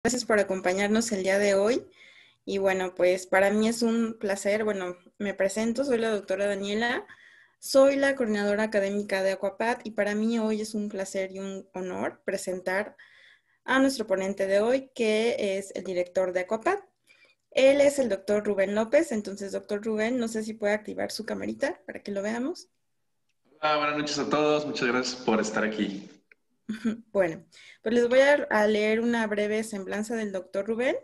Gracias por acompañarnos el día de hoy. Y bueno, pues para mí es un placer. Bueno, me presento, soy la doctora Daniela, soy la coordinadora académica de Aquapad y para mí hoy es un placer y un honor presentar a nuestro ponente de hoy, que es el director de Aquapad. Él es el doctor Rubén López. Entonces, doctor Rubén, no sé si puede activar su camarita para que lo veamos. Hola, buenas noches a todos. Muchas gracias por estar aquí. Bueno, pues les voy a leer una breve semblanza del doctor Rubén.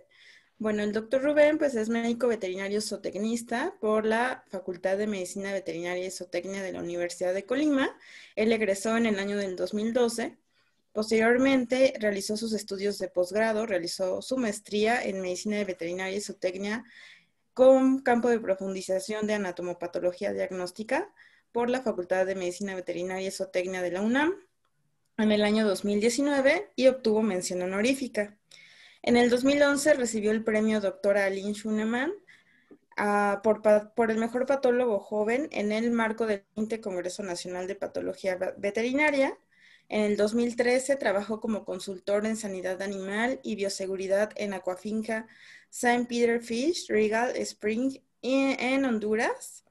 Bueno, el doctor Rubén pues es médico veterinario zootecnista por la Facultad de Medicina Veterinaria y Zootecnia de la Universidad de Colima. Él egresó en el año del 2012. Posteriormente realizó sus estudios de posgrado, realizó su maestría en Medicina Veterinaria y Zootecnia con campo de profundización de anatomopatología diagnóstica por la Facultad de Medicina Veterinaria y Zootecnia de la UNAM en el año 2019 y obtuvo mención honorífica. En el 2011 recibió el premio Doctora Aline Schunemann por el mejor patólogo joven en el marco del 20 Congreso Nacional de Patología Veterinaria. En el 2013 trabajó como consultor en sanidad animal y bioseguridad en Aquafinca Saint Peter Fish, Regal Spring en Honduras.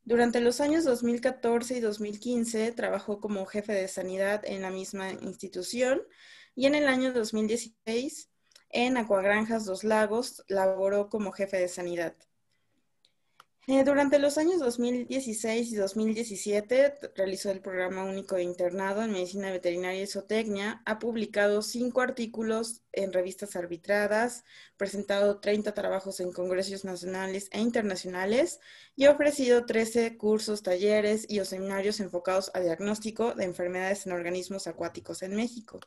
Durante los años 2014 y 2015 trabajó como jefe de sanidad en la misma institución y en el año 2016 en Acuagranjas Dos Lagos laboró como jefe de sanidad. Durante los años 2016 y 2017 realizó el programa único de internado en medicina veterinaria y zootecnia, ha publicado 5 artículos en revistas arbitradas, presentado 30 trabajos en congresos nacionales e internacionales y ha ofrecido 13 cursos, talleres y seminarios enfocados a diagnóstico de enfermedades en organismos acuáticos en México.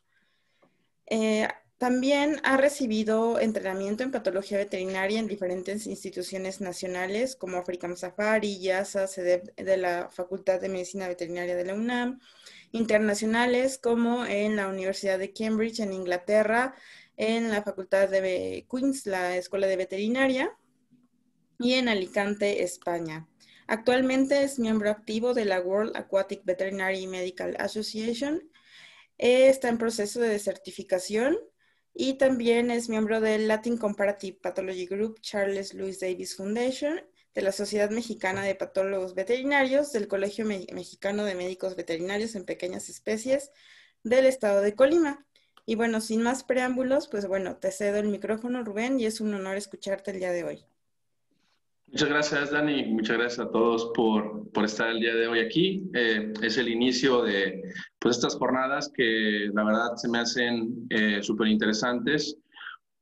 También ha recibido entrenamiento en patología veterinaria en diferentes instituciones nacionales como African Safari, IASA, CEDEP de la Facultad de Medicina Veterinaria de la UNAM, internacionales como en la Universidad de Cambridge en Inglaterra, en la Facultad de Queens, la Escuela de Veterinaria, y en Alicante, España. Actualmente es miembro activo de la World Aquatic Veterinary Medical Association. Está en proceso de certificación y también es miembro del Latin Comparative Pathology Group Charles Louis Davis Foundation, de la Sociedad Mexicana de Patólogos Veterinarios, del Colegio Mexicano de Médicos Veterinarios en Pequeñas Especies del estado de Colima. Y bueno, sin más preámbulos, pues bueno, te cedo el micrófono, Rubén, y es un honor escucharte el día de hoy. Muchas gracias, Dani. Muchas gracias a todos por estar el día de hoy aquí. Es el inicio de pues, estas jornadas que la verdad se me hacen súper interesantes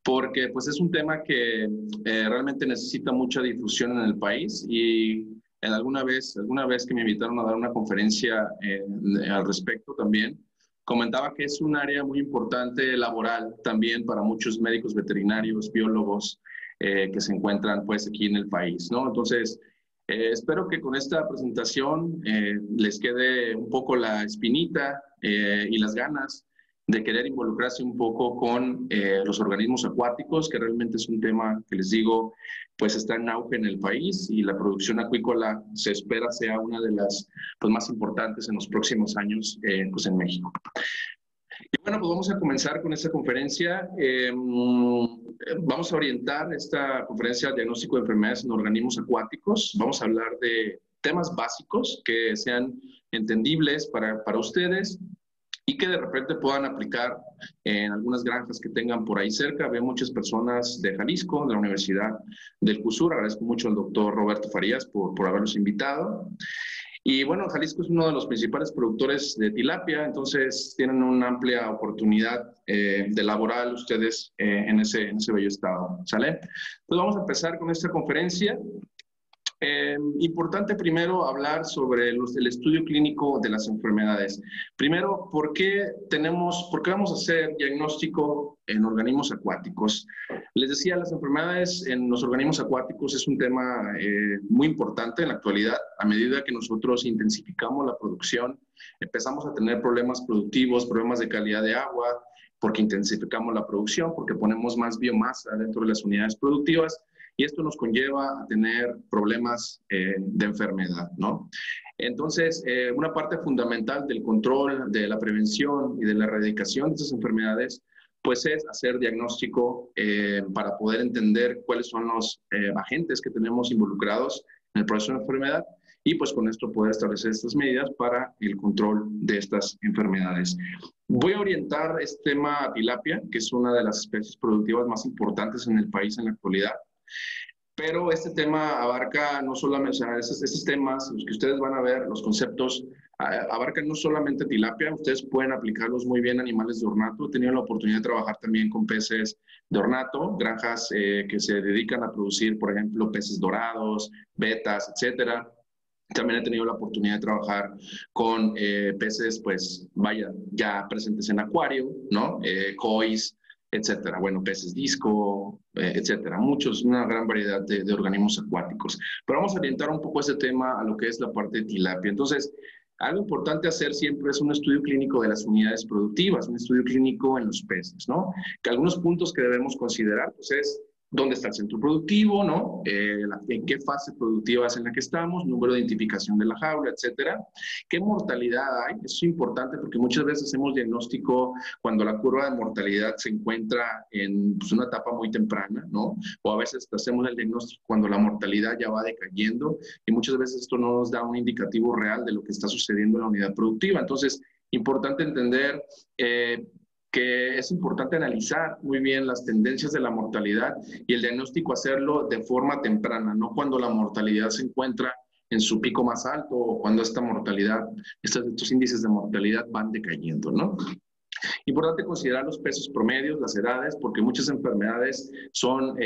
porque pues, es un tema que realmente necesita mucha difusión en el país y alguna vez que me invitaron a dar una conferencia al respecto también, comentaba que es un área muy importante laboral también para muchos médicos veterinarios, biólogos que se encuentran pues aquí en el país, ¿no? Entonces, espero que con esta presentación les quede un poco la espinita y las ganas de querer involucrarse un poco con los organismos acuáticos, que realmente es un tema que les digo, pues está en auge en el país y la producción acuícola se espera sea una de las pues, más importantes en los próximos años pues en México. Y bueno, pues vamos a comenzar con esta conferencia. Vamos a orientar esta conferencia al diagnóstico de enfermedades en organismos acuáticos. Vamos a hablar de temas básicos que sean entendibles para ustedes y que de repente puedan aplicar en algunas granjas que tengan por ahí cerca. Veo muchas personas de Jalisco, de la Universidad del CUSUR. Agradezco mucho al doctor Roberto Farías por habernos invitado. Y bueno, Jalisco es uno de los principales productores de tilapia, entonces tienen una amplia oportunidad de laboral ustedes en ese bello estado, ¿sale? Entonces vamos a empezar con esta conferencia. Importante primero hablar sobre el estudio clínico de las enfermedades. Primero, ¿por qué vamos a hacer diagnóstico en organismos acuáticos? Les decía, las enfermedades en los organismos acuáticos es un tema muy importante en la actualidad. A medida que nosotros intensificamos la producción, empezamos a tener problemas productivos, problemas de calidad de agua, porque intensificamos la producción, porque ponemos más biomasa dentro de las unidades productivas. Y esto nos conlleva a tener problemas de enfermedad, ¿no? Entonces, una parte fundamental del control, de la prevención y de la erradicación de estas enfermedades pues es hacer diagnóstico para poder entender cuáles son los agentes que tenemos involucrados en el proceso de enfermedad y pues con esto poder establecer estas medidas para el control de estas enfermedades. Voy a orientar este tema a tilapia, que es una de las especies productivas más importantes en el país en la actualidad. Pero este tema abarca no solamente, o sea, estos temas, los que ustedes van a ver, los conceptos, abarcan no solamente tilapia, ustedes pueden aplicarlos muy bien a animales de ornato. He tenido la oportunidad de trabajar también con peces de ornato, granjas que se dedican a producir, por ejemplo, peces dorados, vetas, etcétera. También he tenido la oportunidad de trabajar con peces, pues, vaya, ya presentes en acuario, ¿no? Kois, etcétera. Bueno, peces disco, etcétera. Muchos, una gran variedad de organismos acuáticos. Pero vamos a orientar un poco ese tema a lo que es la parte de tilapia. Entonces, algo importante hacer siempre es un estudio clínico de las unidades productivas, un estudio clínico en los peces, ¿no? Que algunos puntos que debemos considerar, pues, es dónde está el centro productivo, ¿no? En qué fase productiva es en la que estamos, número de identificación de la jaula, etcétera. ¿Qué mortalidad hay? Eso es importante porque muchas veces hacemos diagnóstico cuando la curva de mortalidad se encuentra en pues, una etapa muy temprana, ¿no? O a veces hacemos el diagnóstico cuando la mortalidad ya va decayendo y muchas veces esto no nos da un indicativo real de lo que está sucediendo en la unidad productiva. Entonces, importante entender que es importante analizar muy bien las tendencias de la mortalidad y el diagnóstico hacerlo de forma temprana, no cuando la mortalidad se encuentra en su pico más alto o cuando esta mortalidad, estos índices de mortalidad van decayendo, ¿no? Importante considerar los pesos promedios, las edades, porque muchas enfermedades son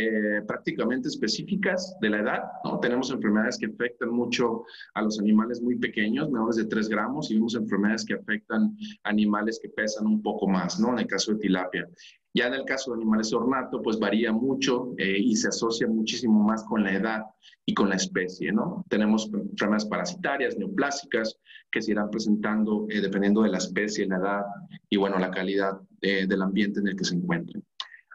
prácticamente específicas de la edad, ¿no? Tenemos enfermedades que afectan mucho a los animales muy pequeños, menores de 3 gramos, y vemos enfermedades que afectan a animales que pesan un poco más, ¿no? En el caso de tilapia. Ya en el caso de animales de ornato, pues varía mucho y se asocia muchísimo más con la edad y con la especie, ¿no? Tenemos enfermedades parasitarias, neoplásicas, que se irán presentando dependiendo de la especie, la edad y, bueno, la calidad del ambiente en el que se encuentren.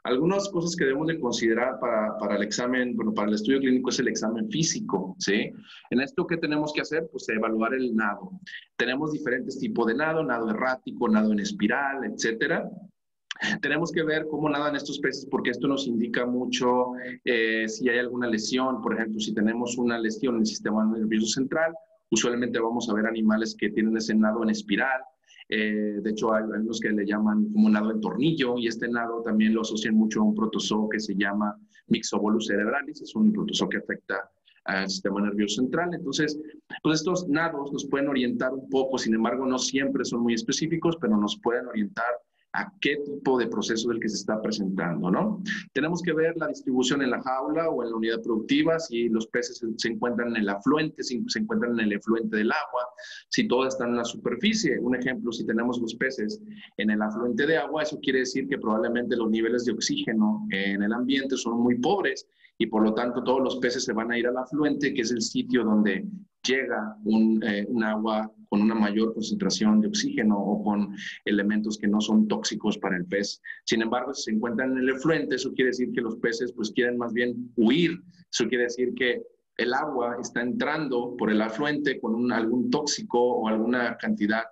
Algunas cosas que debemos de considerar para el examen, bueno, para el estudio clínico es el examen físico, ¿sí? En esto, ¿qué tenemos que hacer? Pues evaluar el nado. Tenemos diferentes tipos de nado errático, nado en espiral, etcétera. Tenemos que ver cómo nadan estos peces porque esto nos indica mucho si hay alguna lesión. Por ejemplo, si tenemos una lesión en el sistema nervioso central, usualmente vamos a ver animales que tienen ese nado en espiral. De hecho, hay algunos que le llaman como nado en tornillo y este nado también lo asocian mucho a un protozoo que se llama Myxobolus cerebralis. Es un protozoo que afecta al sistema nervioso central. Entonces, pues estos nados nos pueden orientar un poco, sin embargo, no siempre son muy específicos, pero nos pueden orientar a qué tipo de proceso del que se está presentando, ¿no? Tenemos que ver la distribución en la jaula o en la unidad productiva, si los peces se encuentran en el afluente, si se encuentran en el efluente del agua, si todos están en la superficie. Un ejemplo, si tenemos los peces en el afluente de agua, eso quiere decir que probablemente los niveles de oxígeno en el ambiente son muy pobres y por lo tanto todos los peces se van a ir al afluente, que es el sitio donde llega un agua con una mayor concentración de oxígeno o con elementos que no son tóxicos para el pez. Sin embargo, si se encuentran en el efluente, eso quiere decir que los peces pues quieren más bien huir. Eso quiere decir que el agua está entrando por el afluente con algún tóxico o alguna cantidad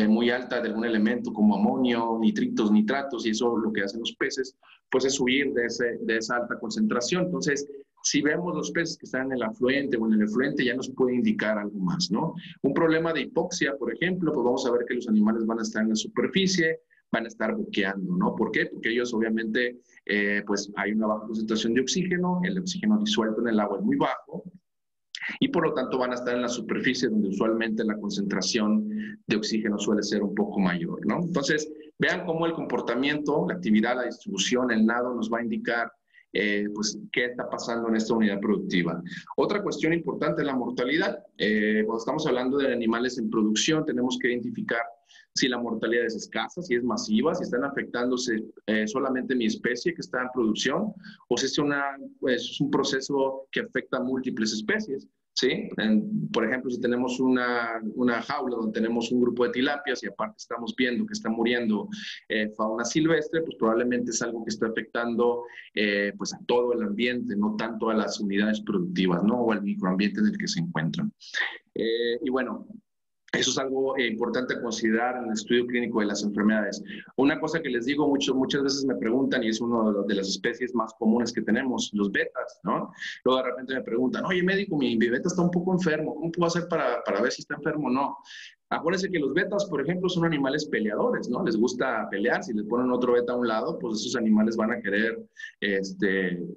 muy alta de algún elemento como amonio, nitritos, nitratos, y eso lo que hacen los peces pues es huir de esa alta concentración. Entonces, si vemos los peces que están en el afluente o en el efluente, ya nos puede indicar algo más, ¿no? Un problema de hipoxia, por ejemplo, pues vamos a ver que los animales van a estar en la superficie, van a estar boqueando, ¿no? ¿Por qué? Porque ellos obviamente, pues hay una baja concentración de oxígeno, el oxígeno disuelto en el agua es muy bajo, y por lo tanto van a estar en la superficie donde usualmente la concentración de oxígeno suele ser un poco mayor, ¿no? Entonces, vean cómo el comportamiento, la actividad, la distribución, el nado nos va a indicar pues, qué está pasando en esta unidad productiva. Otra cuestión importante es la mortalidad. Cuando estamos hablando de animales en producción, tenemos que identificar si la mortalidad es escasa, si es masiva, si están afectándose solamente mi especie que está en producción, o si es un proceso que afecta a múltiples especies. ¿Sí? Por ejemplo, si tenemos una jaula donde tenemos un grupo de tilapias y aparte estamos viendo que está muriendo fauna silvestre, pues probablemente es algo que está afectando pues a todo el ambiente, no tanto a las unidades productivas, ¿no? O al microambiente en el que se encuentran. Y bueno, Eso es algo importante a considerar en el estudio clínico de las enfermedades. Una cosa que les digo, muchas veces me preguntan, y es una de las especies más comunes que tenemos, los betas, ¿no? Luego de repente me preguntan, oye, médico, mi beta está un poco enfermo, ¿cómo puedo hacer para ver si está enfermo o no? Acuérdense que los betas, por ejemplo, son animales peleadores, ¿no? Les gusta pelear. Si le ponen otro beta a un lado, pues esos animales van a querer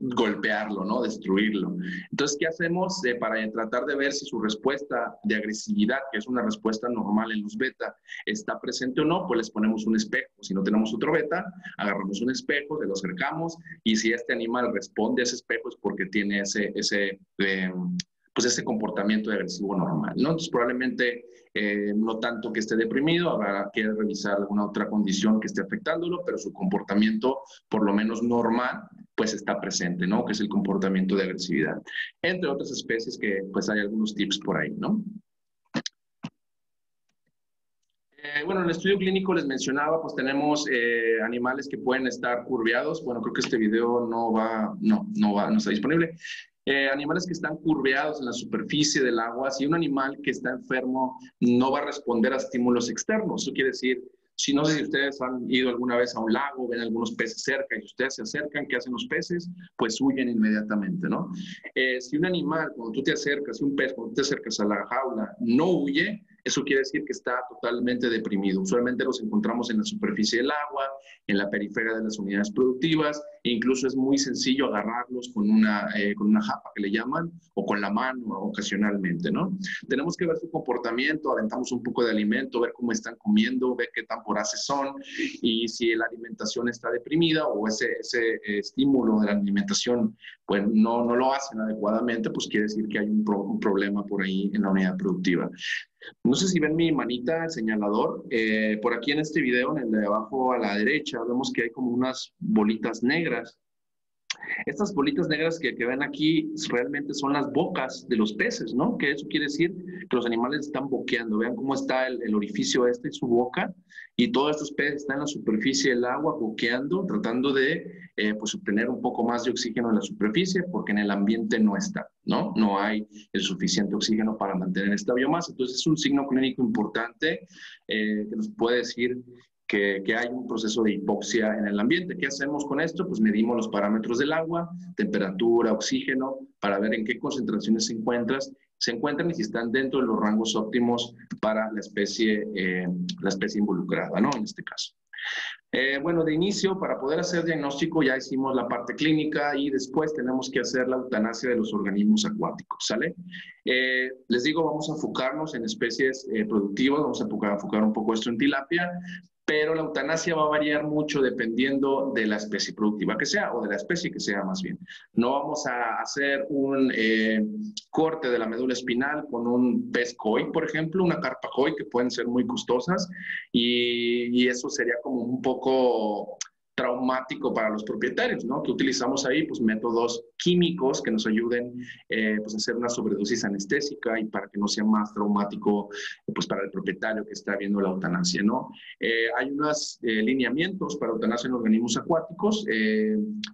golpearlo, ¿no? Destruirlo. Entonces, ¿qué hacemos para tratar de ver si su respuesta de agresividad, que es una respuesta normal en los beta, está presente o no? Pues les ponemos un espejo. Si no tenemos otro beta, agarramos un espejo, se lo acercamos y si este animal responde a ese espejo es porque tiene pues ese comportamiento de agresivo normal, ¿no? Entonces, probablemente no tanto que esté deprimido, habrá que revisar alguna otra condición que esté afectándolo, pero su comportamiento, por lo menos normal, pues está presente, ¿no? Que es el comportamiento de agresividad. Entre otras especies que pues hay algunos tips por ahí, ¿no? Bueno, en el estudio clínico les mencionaba, pues tenemos animales que pueden estar curveados. Bueno, creo que este video no está disponible. Animales que están curveados en la superficie del agua. Si un animal que está enfermo no va a responder a estímulos externos, eso quiere decir, si no sé si ustedes han ido alguna vez a un lago, ven algunos peces cerca y ustedes se acercan, ¿qué hacen los peces? Pues huyen inmediatamente, ¿no? Si un animal, cuando tú te acercas, si un pez, cuando tú te acercas a la jaula, no huye, eso quiere decir que está totalmente deprimido. Usualmente los encontramos en la superficie del agua, en la periferia de las unidades productivas, e incluso es muy sencillo agarrarlos con una japa que le llaman, o con la mano ocasionalmente, ¿no? Tenemos que ver su comportamiento, aventamos un poco de alimento, ver cómo están comiendo, ver qué tan voraces son, y si la alimentación está deprimida o ese estímulo de la alimentación pues no lo hacen adecuadamente, pues quiere decir que hay un problema por ahí en la unidad productiva. No sé si ven mi manita, el señalador. Por aquí en este video, en el de abajo a la derecha, vemos que hay como unas bolitas negras. Estas bolitas negras que ven aquí realmente son las bocas de los peces, ¿no? Que eso quiere decir que los animales están boqueando. Vean cómo está el orificio este y su boca. Y todos estos peces están en la superficie del agua boqueando, tratando de pues obtener un poco más de oxígeno en la superficie, porque en el ambiente no está, ¿no? No hay el suficiente oxígeno para mantener esta biomasa. Entonces es un signo clínico importante que nos puede decir que hay un proceso de hipoxia en el ambiente. ¿Qué hacemos con esto? Pues medimos los parámetros del agua, temperatura, oxígeno, para ver en qué concentraciones se encuentran y si están dentro de los rangos óptimos para la especie involucrada, ¿no? En este caso. Bueno, de inicio, para poder hacer diagnóstico ya hicimos la parte clínica y después tenemos que hacer la eutanasia de los organismos acuáticos, ¿sale? Les digo, vamos a enfocarnos en especies productivas, vamos a enfocar un poco esto en tilapia, pero la eutanasia va a variar mucho dependiendo de la especie productiva que sea, o de la especie que sea más bien. No vamos a hacer un corte de la médula espinal con un pez koi, por ejemplo, una carpa koi, que pueden ser muy costosas, y eso sería como un poco traumático para los propietarios, ¿no? Que utilizamos ahí, pues, métodos químicos que nos ayuden, pues, a hacer una sobredosis anestésica y para que no sea más traumático, pues, para el propietario que está viendo la eutanasia, ¿no? Hay unos lineamientos para eutanasia en organismos acuáticos.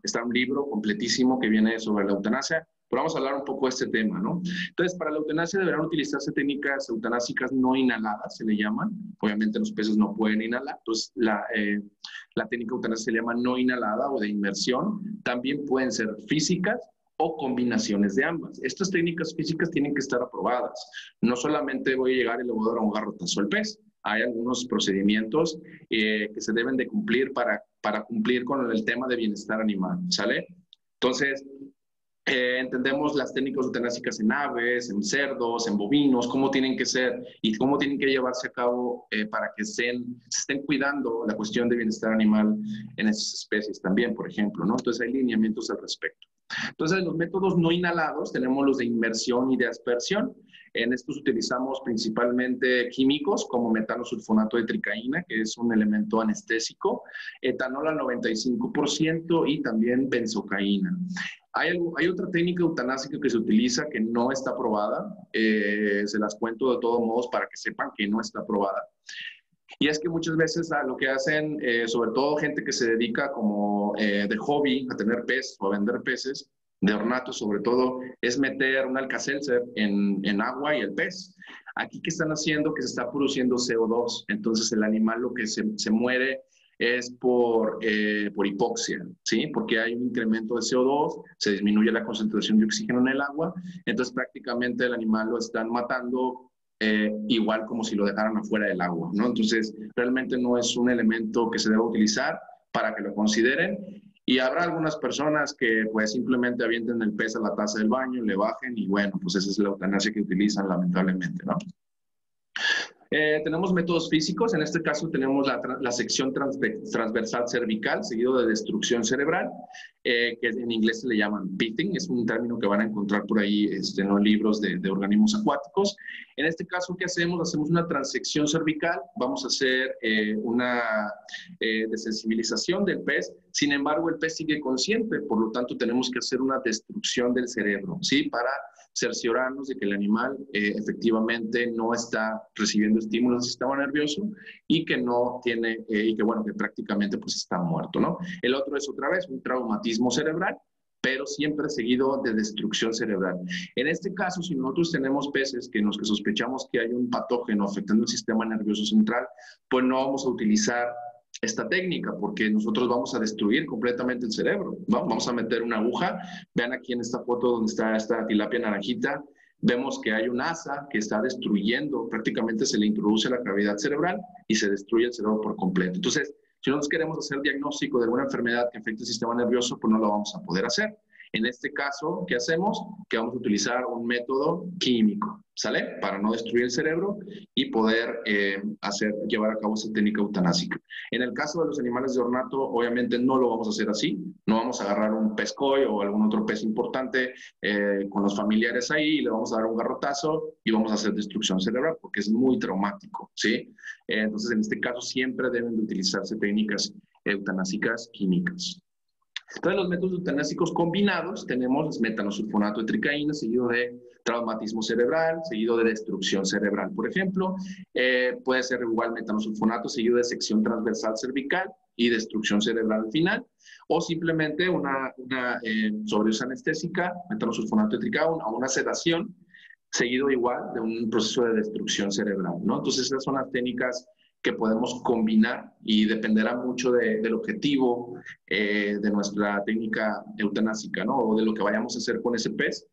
Está un libro completísimo que viene sobre la eutanasia, pero vamos a hablar un poco de este tema, ¿no? Entonces, para la eutanasia deberán utilizarse técnicas eutanásicas no inhaladas, se le llaman. Obviamente los peces no pueden inhalar, entonces la técnica eutanasia se le llama no inhalada o de inmersión. También pueden ser físicas o combinaciones de ambas. Estas técnicas físicas tienen que estar aprobadas. No solamente voy a llegar y le voy a dar un garrotazo al pez. Hay algunos procedimientos que se deben de cumplir para cumplir con el tema de bienestar animal, ¿sale? Entonces, entendemos las técnicas eutanásicas en aves, en cerdos, en bovinos, cómo tienen que ser y cómo tienen que llevarse a cabo para que se estén cuidando la cuestión de bienestar animal en esas especies también, por ejemplo, ¿no? Entonces hay lineamientos al respecto. Entonces, en los métodos no inhalados tenemos los de inmersión y de aspersión. En estos utilizamos principalmente químicos como metanosulfonato de tricaína, que es un elemento anestésico, etanol al 95% y también benzocaína. Hay otra técnica eutanásica que se utiliza que no está aprobada. Se las cuento de todos modos para que sepan que no está aprobada. Y es que muchas veces lo que hacen, sobre todo gente que se dedica como de hobby a tener peces o a vender peces, de ornato sobre todo es meter un Alka-Seltzer en agua y el pez. Aquí, ¿qué están haciendo? Que se está produciendo CO2. Entonces, el animal lo que se muere es por hipoxia, ¿sí? Porque hay un incremento de CO2, se disminuye la concentración de oxígeno en el agua, entonces prácticamente el animal lo están matando igual como si lo dejaran afuera del agua, ¿no? Entonces, realmente no es un elemento que se deba utilizar para que lo consideren. Y habrá algunas personas que pues simplemente avienten el pez a la taza del baño, le bajen y bueno, pues esa es la eutanasia que utilizan lamentablemente, ¿no? Tenemos métodos físicos, en este caso tenemos la sección transversal cervical, seguido de destrucción cerebral, que en inglés se le llaman pitting, es un término que van a encontrar por ahí en los libros de organismos acuáticos. En este caso, ¿qué hacemos? Hacemos una transección cervical, vamos a hacer una desensibilización del pez, sin embargo el pez sigue consciente, por lo tanto tenemos que hacer una destrucción del cerebro, ¿sí? Para cerciorarnos de que el animal efectivamente no está recibiendo estímulos del sistema nervioso y que no tiene, y que bueno, que prácticamente pues está muerto, ¿no? El otro es otra vez un traumatismo cerebral, pero siempre seguido de destrucción cerebral. En este caso, si nosotros tenemos peces en los que sospechamos que hay un patógeno afectando el sistema nervioso central, pues no vamos a utilizar esta técnica porque nosotros vamos a destruir completamente el cerebro, ¿no? Vamos a meter una aguja, vean aquí en esta foto donde está esta tilapia naranjita, vemos que hay un asa que está destruyendo, prácticamente se le introduce la cavidad cerebral y se destruye el cerebro por completo. Entonces, si nosotros queremos hacer diagnóstico de alguna enfermedad que afecte el sistema nervioso, pues no lo vamos a poder hacer. En este caso, ¿qué hacemos? Que vamos a utilizar un método químico, ¿sale? Para no destruir el cerebro y poder llevar a cabo esa técnica eutanásica. En el caso de los animales de ornato, obviamente no lo vamos a hacer así. No vamos a agarrar un pez koi o algún otro pez importante con los familiares ahí y le vamos a dar un garrotazo y vamos a hacer destrucción cerebral porque es muy traumático, ¿sí? Entonces, en este caso, siempre deben de utilizarse técnicas eutanásicas químicas. Entonces, los métodos eutanásicos combinados tenemos metanosulfonato de tricaína, seguido de traumatismo cerebral, seguido de destrucción cerebral, por ejemplo. Puede ser igual metanosulfonato seguido de sección transversal cervical y destrucción cerebral al final, o simplemente una sobredosis anestésica, metanosulfonato de tricaína, o una sedación, seguido igual de un proceso de destrucción cerebral, ¿no? Entonces, esas son las técnicas que podemos combinar y dependerá mucho del objetivo de nuestra técnica eutanásica, ¿no? O de lo que vayamos a hacer con ese pez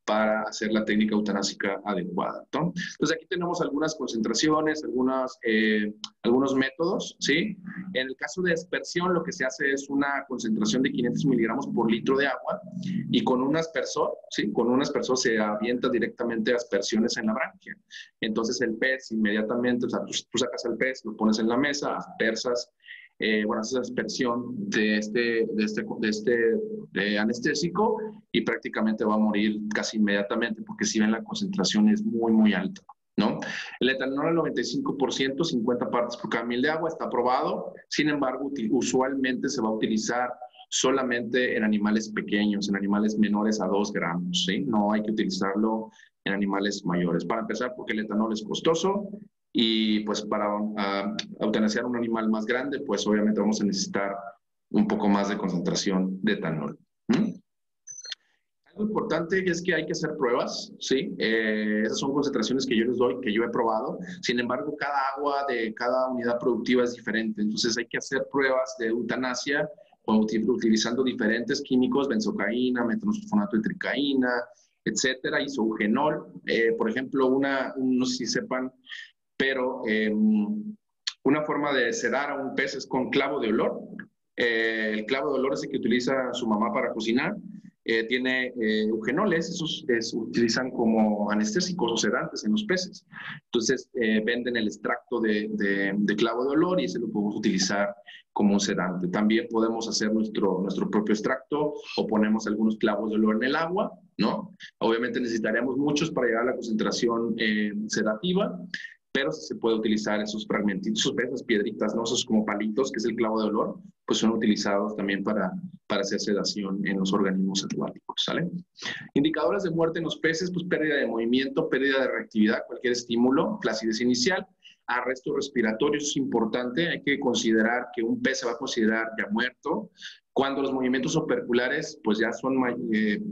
para hacer la técnica eutanásica adecuada, ¿no? Entonces, aquí tenemos algunas concentraciones, algunos métodos, ¿sí? En el caso de aspersión, lo que se hace es una concentración de 500 miligramos por litro de agua y con un aspersor, ¿sí? Con un aspersor se avienta directamente aspersiones en la branquia. Entonces, el pez inmediatamente, o sea, tú sacas el pez, lo pones en la mesa, aspersas, haces aspersión de anestésico y prácticamente va a morir casi inmediatamente porque si ven la concentración es muy, muy alta, ¿no? El etanol al 95%, 50 partes por cada mil de agua, está aprobado. Sin embargo, usualmente se va a utilizar solamente en animales pequeños, en animales menores a 2 gramos, ¿sí? No hay que utilizarlo en animales mayores. Para empezar, porque el etanol es costoso y pues para eutanasiar un animal más grande, pues obviamente vamos a necesitar un poco más de concentración de etanol. Algo importante es que hay que hacer pruebas, ¿sí? Esas son concentraciones que yo les doy, que yo he probado. Sin embargo, cada agua de cada unidad productiva es diferente. Entonces hay que hacer pruebas de eutanasia utilizando diferentes químicos, benzocaína, metanosulfonato de tricaína, etcétera, isoeugenol. Por ejemplo, no sé si sepan, pero una forma de sedar a un pez es con clavo de olor. El clavo de olor es el que utiliza su mamá para cocinar. Tiene eugenoles, esos se utilizan como anestésicos o sedantes en los peces. Entonces, venden el extracto de clavo de olor y ese lo podemos utilizar como un sedante. También podemos hacer nuestro propio extracto o ponemos algunos clavos de olor en el agua, ¿no? Obviamente necesitaríamos muchos para llegar a la concentración sedativa, pero si se puede utilizar esos fragmentitos, esas piedritas, ¿no? Esos como palitos, que es el clavo de olor, pues son utilizados también para hacer sedación en los organismos acuáticos, ¿sale? Indicadores de muerte en los peces, pues pérdida de movimiento, pérdida de reactividad, cualquier estímulo, flacidez inicial, arresto respiratorio, eso es importante, hay que considerar que un pez se va a considerar ya muerto Cuando los movimientos operculares pues ya son,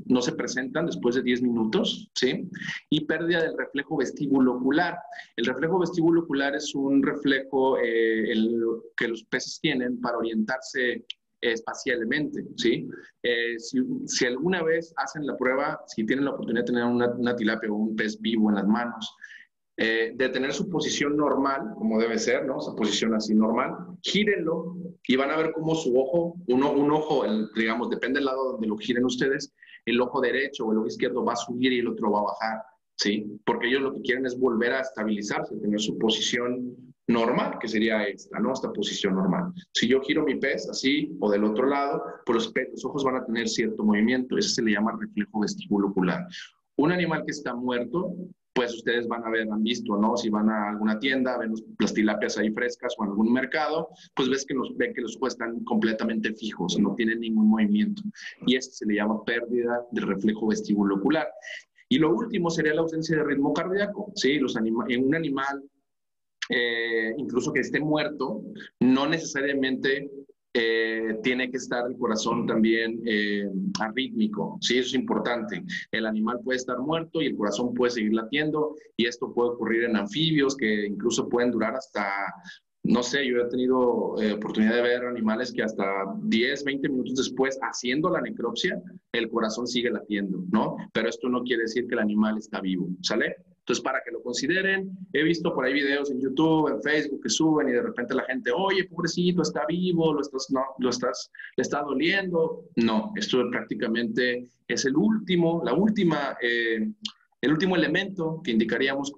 no se presentan después de 10 minutos, ¿sí? Y pérdida del reflejo vestíbulo ocular. El reflejo vestíbulo ocular es un reflejo que los peces tienen para orientarse espacialmente, ¿sí? Si alguna vez hacen la prueba, si tienen la oportunidad de tener una tilapia o un pez vivo en las manos, de tener su posición normal, como debe ser, ¿no? Esa posición así normal, gírenlo y van a ver cómo su ojo, un ojo, digamos, depende del lado donde lo giren ustedes, el ojo derecho o el ojo izquierdo va a subir y el otro va a bajar, ¿sí? Porque ellos lo que quieren es volver a estabilizarse, tener su posición normal, que sería esta, ¿no? Esta posición normal. Si yo giro mi pez así o del otro lado, pues los ojos van a tener cierto movimiento, eso se le llama reflejo vestíbulo ocular. Un animal que está muerto, pues ustedes van a ver, han visto, ¿no? Si van a alguna tienda, ven las tilapias ahí frescas o en algún mercado, pues ven que los ojos están completamente fijos, no tienen ningún movimiento. Y eso se le llama pérdida del reflejo vestíbulo ocular. Y lo último sería la ausencia de ritmo cardíaco, ¿sí? En un animal, incluso que esté muerto, no necesariamente tiene que estar el corazón también arrítmico, ¿sí? Eso es importante. El animal puede estar muerto y el corazón puede seguir latiendo, y esto puede ocurrir en anfibios que incluso pueden durar hasta, no sé, yo he tenido oportunidad de ver animales que hasta 10, 20 minutos después, haciendo la necropsia, el corazón sigue latiendo, ¿no? Pero esto no quiere decir que el animal está vivo, ¿sale? Entonces, para que lo consideren, he visto por ahí videos en YouTube, en Facebook que suben y de repente la gente, oye, pobrecito, está vivo, le está doliendo. No, esto prácticamente es el último elemento que indicaríamos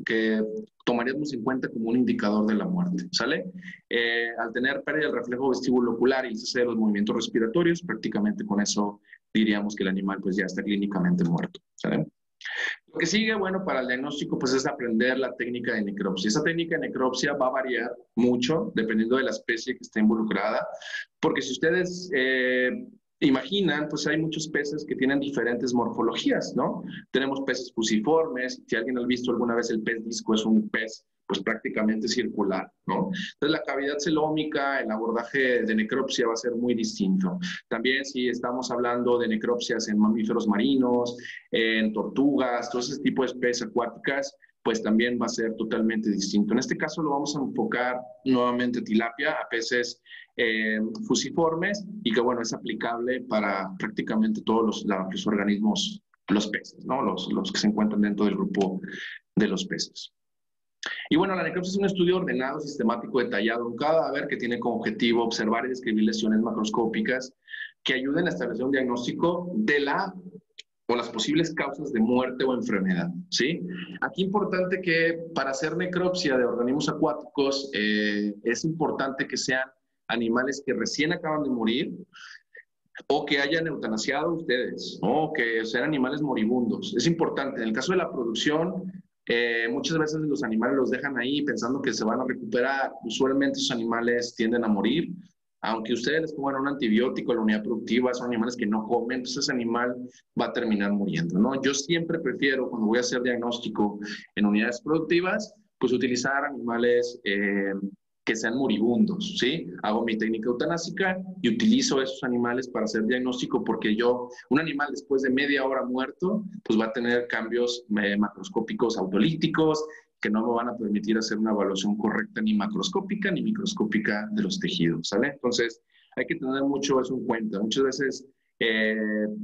que tomaríamos en cuenta como un indicador de la muerte, ¿sale? Al tener pérdida del reflejo vestíbulo ocular y cese de los movimientos respiratorios, prácticamente con eso diríamos que el animal pues ya está clínicamente muerto, ¿sale? Lo que sigue, bueno, para el diagnóstico, pues es aprender la técnica de necropsia. Esa técnica de necropsia va a variar mucho dependiendo de la especie que esté involucrada, porque si ustedes imaginan, pues hay muchos peces que tienen diferentes morfologías, ¿no? Tenemos peces fusiformes, si alguien ha visto alguna vez el pez disco, es un pez pues prácticamente circular, ¿no? Entonces la cavidad celómica, el abordaje de necropsia va a ser muy distinto. También si estamos hablando de necropsias en mamíferos marinos, en tortugas, todo ese tipo de especies acuáticas, pues también va a ser totalmente distinto. En este caso lo vamos a enfocar nuevamente tilapia, a peces fusiformes, y que bueno, es aplicable para prácticamente todos los organismos, los peces, ¿no? Los que se encuentran dentro del grupo de los peces. Y bueno, la necropsia es un estudio ordenado, sistemático, detallado, un cadáver que tiene como objetivo observar y describir lesiones macroscópicas que ayuden a establecer un diagnóstico de las posibles causas de muerte o enfermedad, ¿sí? Aquí importante que para hacer necropsia de organismos acuáticos es importante que sean animales que recién acaban de morir o que hayan eutanasiado ustedes, ¿no? O que sean animales moribundos. Es importante. En el caso de la producción, muchas veces los animales los dejan ahí pensando que se van a recuperar. Usualmente esos animales tienden a morir. Aunque ustedes les pongan un antibiótico a la unidad productiva, son animales que no comen, entonces ese animal va a terminar muriendo, ¿no? Yo siempre prefiero, cuando voy a hacer diagnóstico en unidades productivas, pues utilizar animales que sean moribundos, ¿sí? Hago mi técnica eutanásica y utilizo esos animales para hacer diagnóstico, porque un animal después de media hora muerto, pues va a tener cambios macroscópicos autolíticos que no me van a permitir hacer una evaluación correcta ni macroscópica ni microscópica de los tejidos, ¿sale? Entonces, hay que tener mucho eso en cuenta. Muchas veces,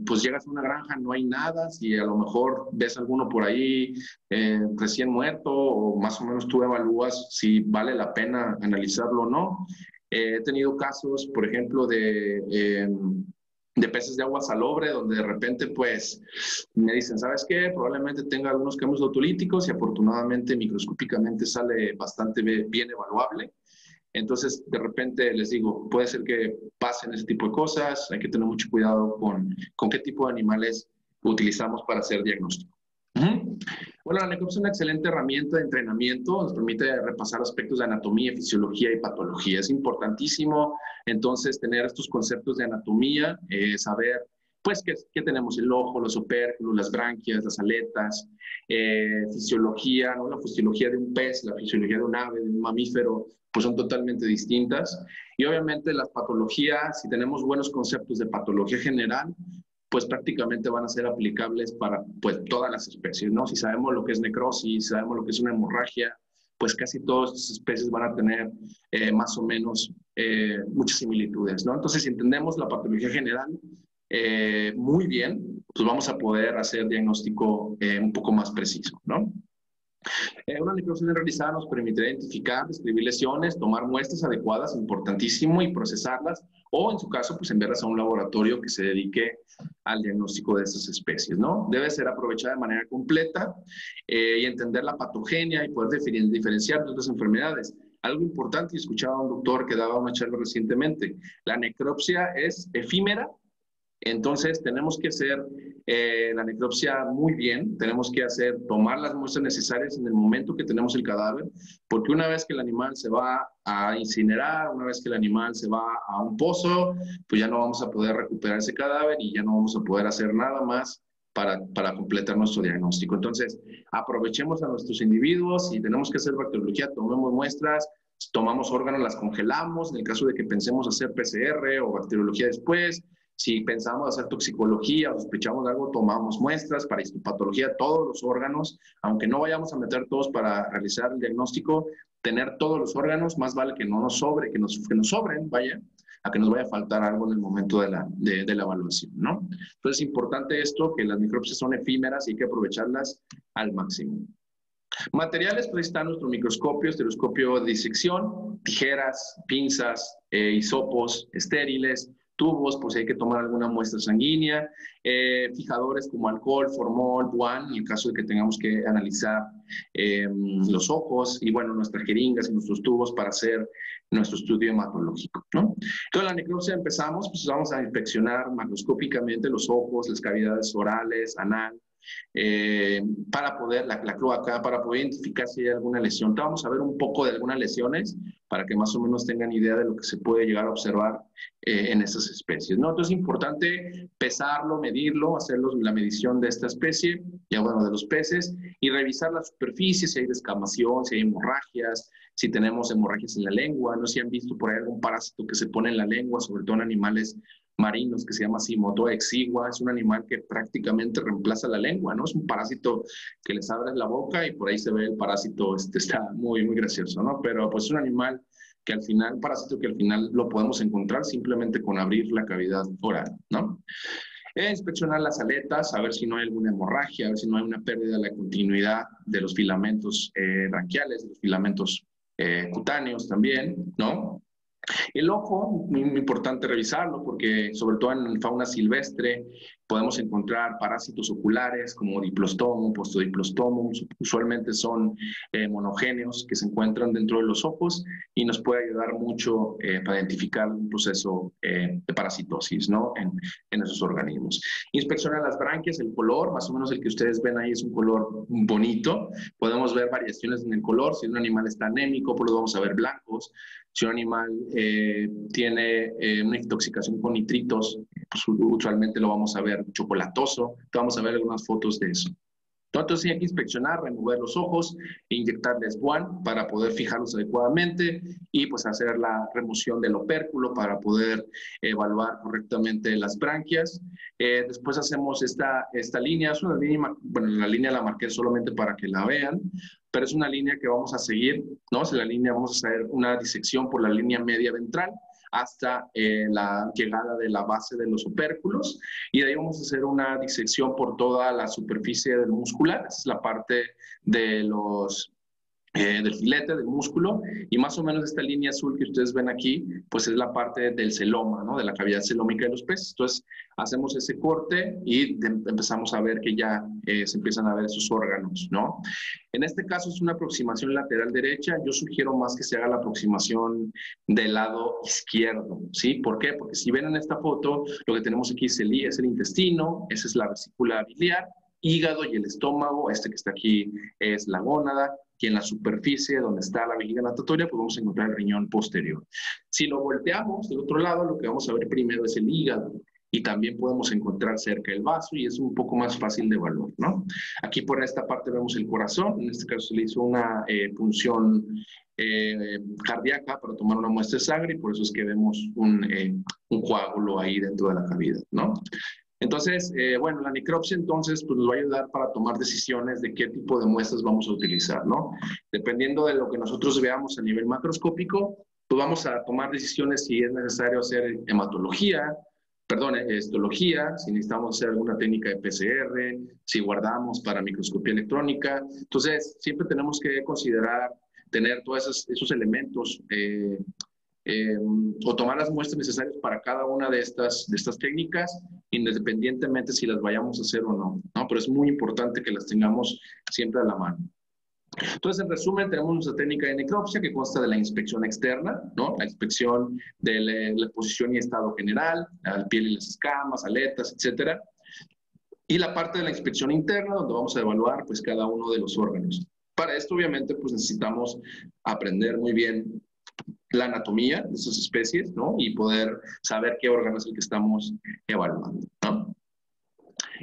pues llegas a una granja, no hay nada, si a lo mejor ves alguno por ahí recién muerto, o más o menos tú evalúas si vale la pena analizarlo o no. He tenido casos, por ejemplo, de peces de agua salobre, donde de repente pues me dicen, ¿sabes qué? Probablemente tenga algunos cambios autolíticos y afortunadamente microscópicamente sale bastante bien evaluable. Entonces, de repente les digo, puede ser que pasen ese tipo de cosas, hay que tener mucho cuidado con qué tipo de animales utilizamos para hacer diagnóstico. Bueno, la necropsia es una excelente herramienta de entrenamiento, nos permite repasar aspectos de anatomía, fisiología y patología. Es importantísimo entonces tener estos conceptos de anatomía, saber pues, ¿qué tenemos? El ojo, los opérculos, las branquias, las aletas, fisiología, ¿no? La fisiología de un pez, la fisiología de un ave, de un mamífero, pues son totalmente distintas. Y obviamente las patologías, si tenemos buenos conceptos de patología general, pues prácticamente van a ser aplicables para pues, todas las especies, ¿no? Si sabemos lo que es necrosis, sabemos lo que es una hemorragia, pues casi todas estas especies van a tener más o menos muchas similitudes, ¿no? Entonces, si entendemos la patología general muy bien, pues vamos a poder hacer diagnóstico un poco más preciso, ¿no? Una necropsia realizada nos permitirá identificar, describir lesiones, tomar muestras adecuadas, importantísimo, y procesarlas, o en su caso, pues enviarlas a un laboratorio que se dedique al diagnóstico de estas especies, ¿no? Debe ser aprovechada de manera completa y entender la patogenia y poder diferenciar de otras enfermedades. Algo importante, y escuchaba a un doctor que daba una charla recientemente, la necropsia es efímera. Entonces, tenemos que hacer la necropsia muy bien, tenemos que tomar las muestras necesarias en el momento que tenemos el cadáver, porque una vez que el animal se va a incinerar, una vez que el animal se va a un pozo, pues ya no vamos a poder recuperar ese cadáver y ya no vamos a poder hacer nada más para completar nuestro diagnóstico. Entonces, aprovechemos a nuestros individuos, si tenemos que hacer bacteriología, tomemos muestras, tomamos órganos, las congelamos, en el caso de que pensemos hacer PCR o bacteriología después. Si pensamos hacer toxicología o sospechamos de algo, tomamos muestras para histopatología, todos los órganos, aunque no vayamos a meter todos para realizar el diagnóstico, tener todos los órganos, más vale que no nos sobre, que nos sobren, vaya, a que nos vaya a faltar algo en el momento de la evaluación, ¿no? Entonces es importante esto, que las necropsias son efímeras y hay que aprovecharlas al máximo. Materiales, pues está nuestro microscopio, estereoscopio de disección, tijeras, pinzas, hisopos estériles, tubos, por si hay que tomar alguna muestra sanguínea, fijadores como alcohol, formol, buan, en el caso de que tengamos que analizar los ojos, y bueno, nuestras jeringas y nuestros tubos para hacer nuestro estudio hematológico, ¿no? Entonces, la necropsia empezamos, pues vamos a inspeccionar macroscópicamente los ojos, las cavidades orales, anal, para poder, la cloaca, para poder identificar si hay alguna lesión. Entonces, vamos a ver un poco de algunas lesiones para que más o menos tengan idea de lo que se puede llegar a observar en estas especies, ¿no? Entonces es importante pesarlo, medirlo, hacer la medición de esta especie, ya bueno, de los peces, y revisar la superficie, si hay descamación, si hay hemorragias, si tenemos hemorragias en la lengua, no sé si han visto por ahí algún parásito que se pone en la lengua, sobre todo en animales marinos, que se llama Simotoa exigua, es un animal que prácticamente reemplaza la lengua, ¿no? Es un parásito que les abres la boca y por ahí se ve el parásito, está muy, muy gracioso, ¿no? Pero pues es un animal que al final, parásito que al final lo podemos encontrar simplemente con abrir la cavidad oral, ¿no? Inspeccionar las aletas, a ver si no hay alguna hemorragia, a ver si no hay una pérdida de la continuidad de los filamentos branquiales, de los filamentos cutáneos también, ¿no? El ojo, muy, muy importante revisarlo porque sobre todo en fauna silvestre podemos encontrar parásitos oculares como diplostomum, postodiplostomum, usualmente son monogéneos que se encuentran dentro de los ojos y nos puede ayudar mucho para identificar un proceso de parasitosis, ¿no? en esos organismos. Inspeccionar las branquias, el color, más o menos el que ustedes ven ahí es un color bonito, podemos ver variaciones en el color, si un animal está anémico, pues lo vamos a ver blancos. Si un animal tiene una intoxicación con nitritos, pues usualmente lo vamos a ver chocolatoso. Vamos a ver algunas fotos de eso. Entonces sí hay que inspeccionar, remover los ojos e inyectarles guan para poder fijarlos adecuadamente y pues hacer la remoción del opérculo para poder evaluar correctamente las branquias. Después hacemos esta línea, es una línea, bueno, la línea la marqué solamente para que la vean, pero es una línea que vamos a seguir, ¿no? Es la línea, vamos a hacer una disección por la línea media ventral hasta la llegada de la base de los opérculos y de ahí vamos a hacer una disección por toda la superficie del muscular, esa es la parte de del filete, del músculo, y más o menos esta línea azul que ustedes ven aquí, pues es la parte del celoma, ¿no? De la cavidad celómica de los peces. Entonces, hacemos ese corte y empezamos a ver que ya se empiezan a ver esos órganos, ¿no? En este caso es una aproximación lateral derecha. Yo sugiero más que se haga la aproximación del lado izquierdo, ¿sí? ¿Por qué? Porque si ven en esta foto, lo que tenemos aquí es el intestino, esa es la vesícula biliar, hígado y el estómago, este que está aquí es la gónada, y en la superficie donde está la vejiga natatoria, pues vamos a encontrar el riñón posterior. Si lo volteamos del otro lado, lo que vamos a ver primero es el hígado. y también podemos encontrar cerca el vaso y es un poco más fácil de evaluar, ¿no? Aquí por esta parte vemos el corazón, en este caso se le hizo una punción cardíaca para tomar una muestra de sangre y por eso es que vemos un coágulo ahí dentro de la cavidad, ¿no? Entonces, bueno, la necropsia entonces pues, nos va a ayudar para tomar decisiones de qué tipo de muestras vamos a utilizar, ¿no? Dependiendo de lo que nosotros veamos a nivel macroscópico, pues vamos a tomar decisiones si es necesario hacer hematología, perdón, histología, si necesitamos hacer alguna técnica de PCR, si guardamos para microscopía electrónica. Entonces, siempre tenemos que considerar tener todos esos elementos o tomar las muestras necesarias para cada una de estas técnicas, independientemente si las vayamos a hacer o no, ¿no? Pero es muy importante que las tengamos siempre a la mano. Entonces, en resumen, tenemos nuestra técnica de necropsia que consta de la inspección externa, ¿no? La inspección de la posición y estado general, la piel y las escamas, aletas, etcétera. Y la parte de la inspección interna, donde vamos a evaluar pues, cada uno de los órganos. Para esto, obviamente, pues necesitamos aprender muy bien la anatomía de esas especies, ¿no? Y poder saber qué órgano es el que estamos evaluando, ¿no?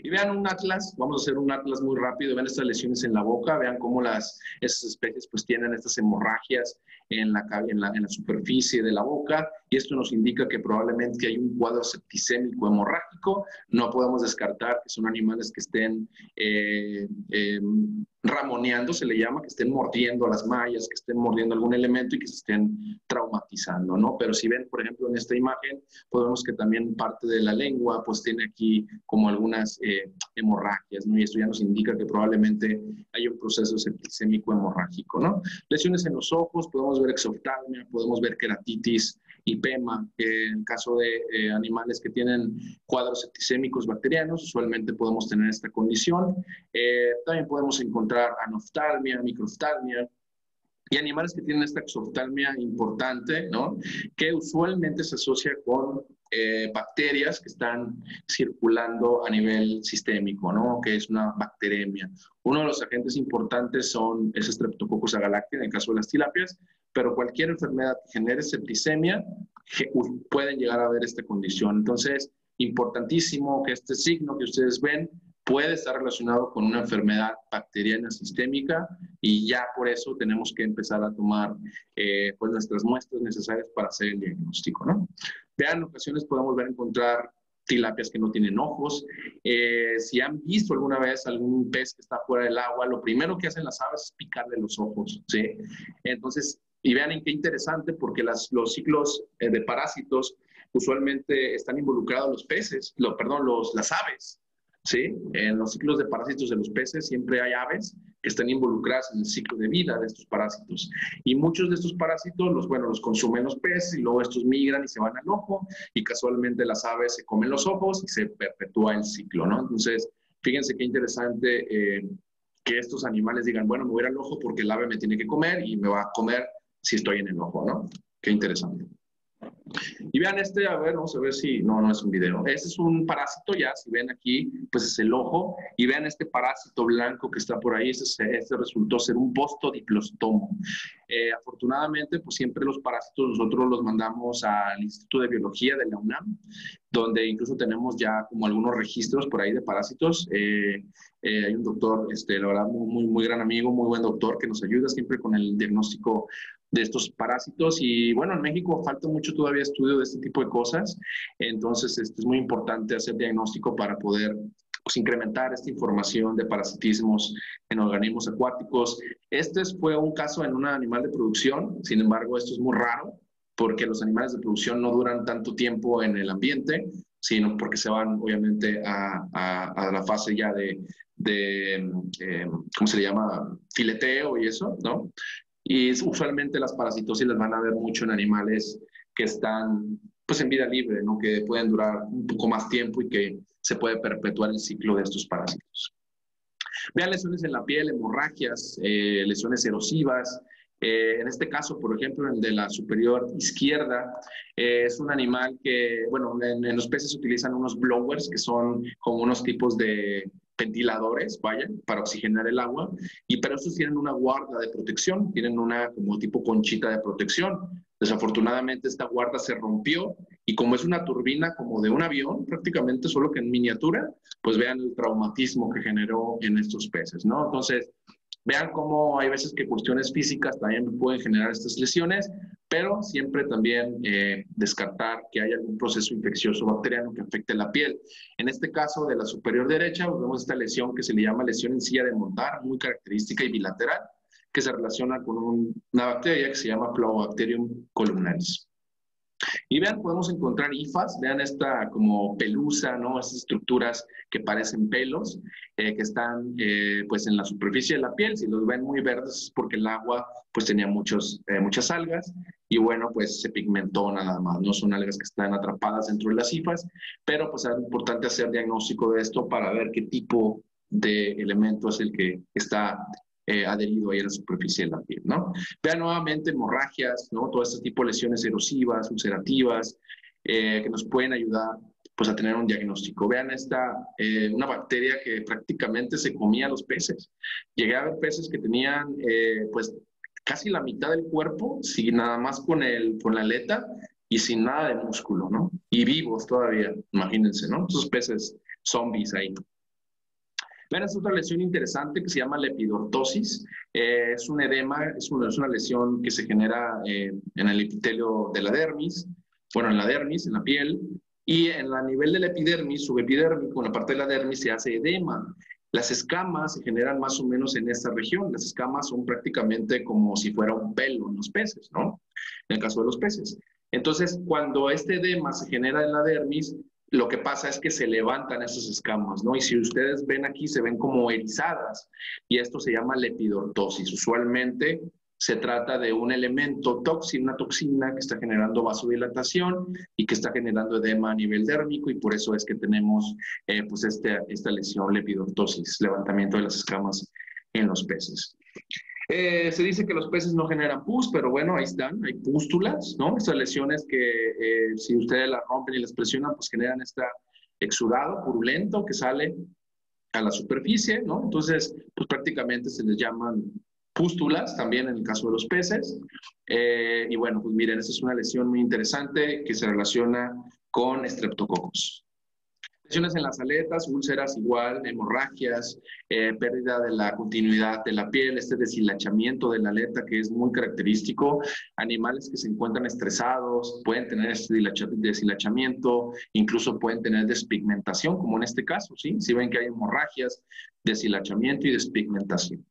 Y vean un atlas, vamos a hacer un atlas muy rápido, vean estas lesiones en la boca, vean cómo esas especies pues tienen estas hemorragias en la superficie de la boca y esto nos indica que probablemente hay un cuadro septicémico hemorrágico. No podemos descartar que son animales que estén ramoneando, se le llama, que estén mordiendo a las mallas, que estén mordiendo algún elemento y que se estén traumatizando, ¿no? Pero si ven, por ejemplo, en esta imagen, podemos que también parte de la lengua pues tiene aquí como algunas hemorragias, ¿no? Y esto ya nos indica que probablemente hay un proceso septicémico hemorrágico, ¿no? Lesiones en los ojos, podemos ver exoftalmia, podemos ver queratitis y pema. En caso de animales que tienen cuadros septicémicos bacterianos, usualmente podemos tener esta condición. También podemos encontrar anoftalmia, microftalmia, y animales que tienen esta exoftalmia importante, ¿no? Que usualmente se asocia con bacterias que están circulando a nivel sistémico, ¿no? Que es una bacteremia. Uno de los agentes importantes es Streptococcus agalactiae, en el caso de las tilapias, pero cualquier enfermedad que genere septicemia pueden llegar a ver esta condición. Entonces, importantísimo que este signo que ustedes ven puede estar relacionado con una enfermedad bacteriana sistémica y ya por eso tenemos que empezar a tomar pues nuestras muestras necesarias para hacer el diagnóstico, ¿no? Vean, en ocasiones podemos encontrar tilapias que no tienen ojos. Si han visto alguna vez algún pez que está fuera del agua, lo primero que hacen las aves es picarle los ojos, ¿sí? Entonces, y vean en qué interesante, porque los ciclos de parásitos usualmente están involucrados los peces, las aves, ¿sí? En los ciclos de parásitos de los peces siempre hay aves que están involucradas en el ciclo de vida de estos parásitos. Y muchos de estos parásitos, los consumen los peces y luego estos migran y se van al ojo y casualmente las aves se comen los ojos y se perpetúa el ciclo, ¿no? Entonces, fíjense qué interesante que estos animales digan, bueno, me voy al ojo porque el ave me tiene que comer y me va a comer si estoy en el ojo, ¿no? Qué interesante. Y vean a ver, vamos a ver si, no es un video. Este es un parásito ya, si ven aquí, pues es el ojo. Y vean este parásito blanco que está por ahí, este resultó ser un bostodiplostomo. Afortunadamente, pues siempre los parásitos nosotros los mandamos al Instituto de Biología de la UNAM, donde incluso tenemos ya como algunos registros por ahí de parásitos. Hay un doctor, la verdad, muy gran amigo, muy buen doctor, que nos ayuda siempre con el diagnóstico de estos parásitos y bueno, en México falta mucho todavía estudio de este tipo de cosas, entonces es muy importante hacer diagnóstico para poder pues, incrementar esta información de parasitismos en organismos acuáticos. Fue un caso en un animal de producción, sin embargo esto es muy raro porque los animales de producción no duran tanto tiempo en el ambiente, sino porque se van obviamente a la fase ya de ¿cómo se le llama? Fileteo y eso, ¿no? Y usualmente las parasitosis las van a ver mucho en animales que están pues en vida libre, ¿no? Que pueden durar un poco más tiempo y que se puede perpetuar el ciclo de estos parásitos. Vean lesiones en la piel, hemorragias, lesiones erosivas. En este caso, por ejemplo, el de la superior izquierda, es un animal que, bueno, en los peces se utilizan unos blowers, que son como unos tipos de ventiladores, vaya, para oxigenar el agua, pero estos tienen una guarda de protección, tienen una como tipo conchita de protección. Desafortunadamente esta guarda se rompió y como es una turbina como de un avión, prácticamente solo que en miniatura, pues vean el traumatismo que generó en estos peces, ¿no? Entonces, vean cómo hay veces que cuestiones físicas también pueden generar estas lesiones, pero siempre también descartar que haya algún proceso infeccioso bacteriano que afecte la piel. En este caso de la superior derecha, pues vemos esta lesión que se le llama lesión en silla de montar, muy característica y bilateral, que se relaciona con una bacteria que se llama Flowobacterium columnaris. Y vean, podemos encontrar hifas, vean esta como pelusa, ¿no? Estas estructuras que parecen pelos, que están pues en la superficie de la piel. Si los ven muy verdes es porque el agua pues tenía muchas algas y bueno, pues se pigmentó nada más. No son algas que están atrapadas dentro de las hifas, pero pues es importante hacer diagnóstico de esto para ver qué tipo de elemento es el que está adherido ahí a la superficie de la piel, ¿no? Vean nuevamente hemorragias, ¿no? Todo este tipo de lesiones erosivas, ulcerativas, que nos pueden ayudar pues a tener un diagnóstico. Vean una bacteria que prácticamente se comía a los peces. Llegué a ver peces que tenían pues casi la mitad del cuerpo, sin nada más con la aleta y sin nada de músculo, ¿no? Y vivos todavía, imagínense, ¿no? Esos peces zombies ahí. Vean, es otra lesión interesante que se llama lepidortosis. Es un edema, es una lesión que se genera en el epitelio de la dermis, bueno, en la dermis, en la piel, y en la nivel de la epidermis, subepidérmico, en la parte de la dermis se hace edema. Las escamas se generan más o menos en esta región. Las escamas son prácticamente como si fuera un pelo en los peces, ¿no? En el caso de los peces. Entonces, cuando este edema se genera en la dermis, lo que pasa es que se levantan esas escamas, ¿no? Y si ustedes ven aquí, se ven como erizadas, y esto se llama lepidortosis. Usualmente se trata de un elemento tóxico, una toxina que está generando vasodilatación y que está generando edema a nivel dérmico, y por eso es que tenemos pues esta lesión lepidortosis, levantamiento de las escamas en los peces. Se dice que los peces no generan pus, pero bueno, ahí están, hay pústulas, ¿no? Estas lesiones que si ustedes las rompen y las presionan, pues generan este exudado purulento que sale a la superficie, ¿no? Entonces, pues prácticamente se les llaman pústulas también en el caso de los peces. Y bueno, pues miren, esta es una lesión muy interesante que se relaciona con estreptococos. Lesiones en las aletas, úlceras igual, hemorragias, pérdida de la continuidad de la piel, este deshilachamiento de la aleta que es muy característico. Animales que se encuentran estresados pueden tener este deshilachamiento, incluso pueden tener despigmentación, como en este caso, ¿sí? Si ven que hay hemorragias, deshilachamiento y despigmentación.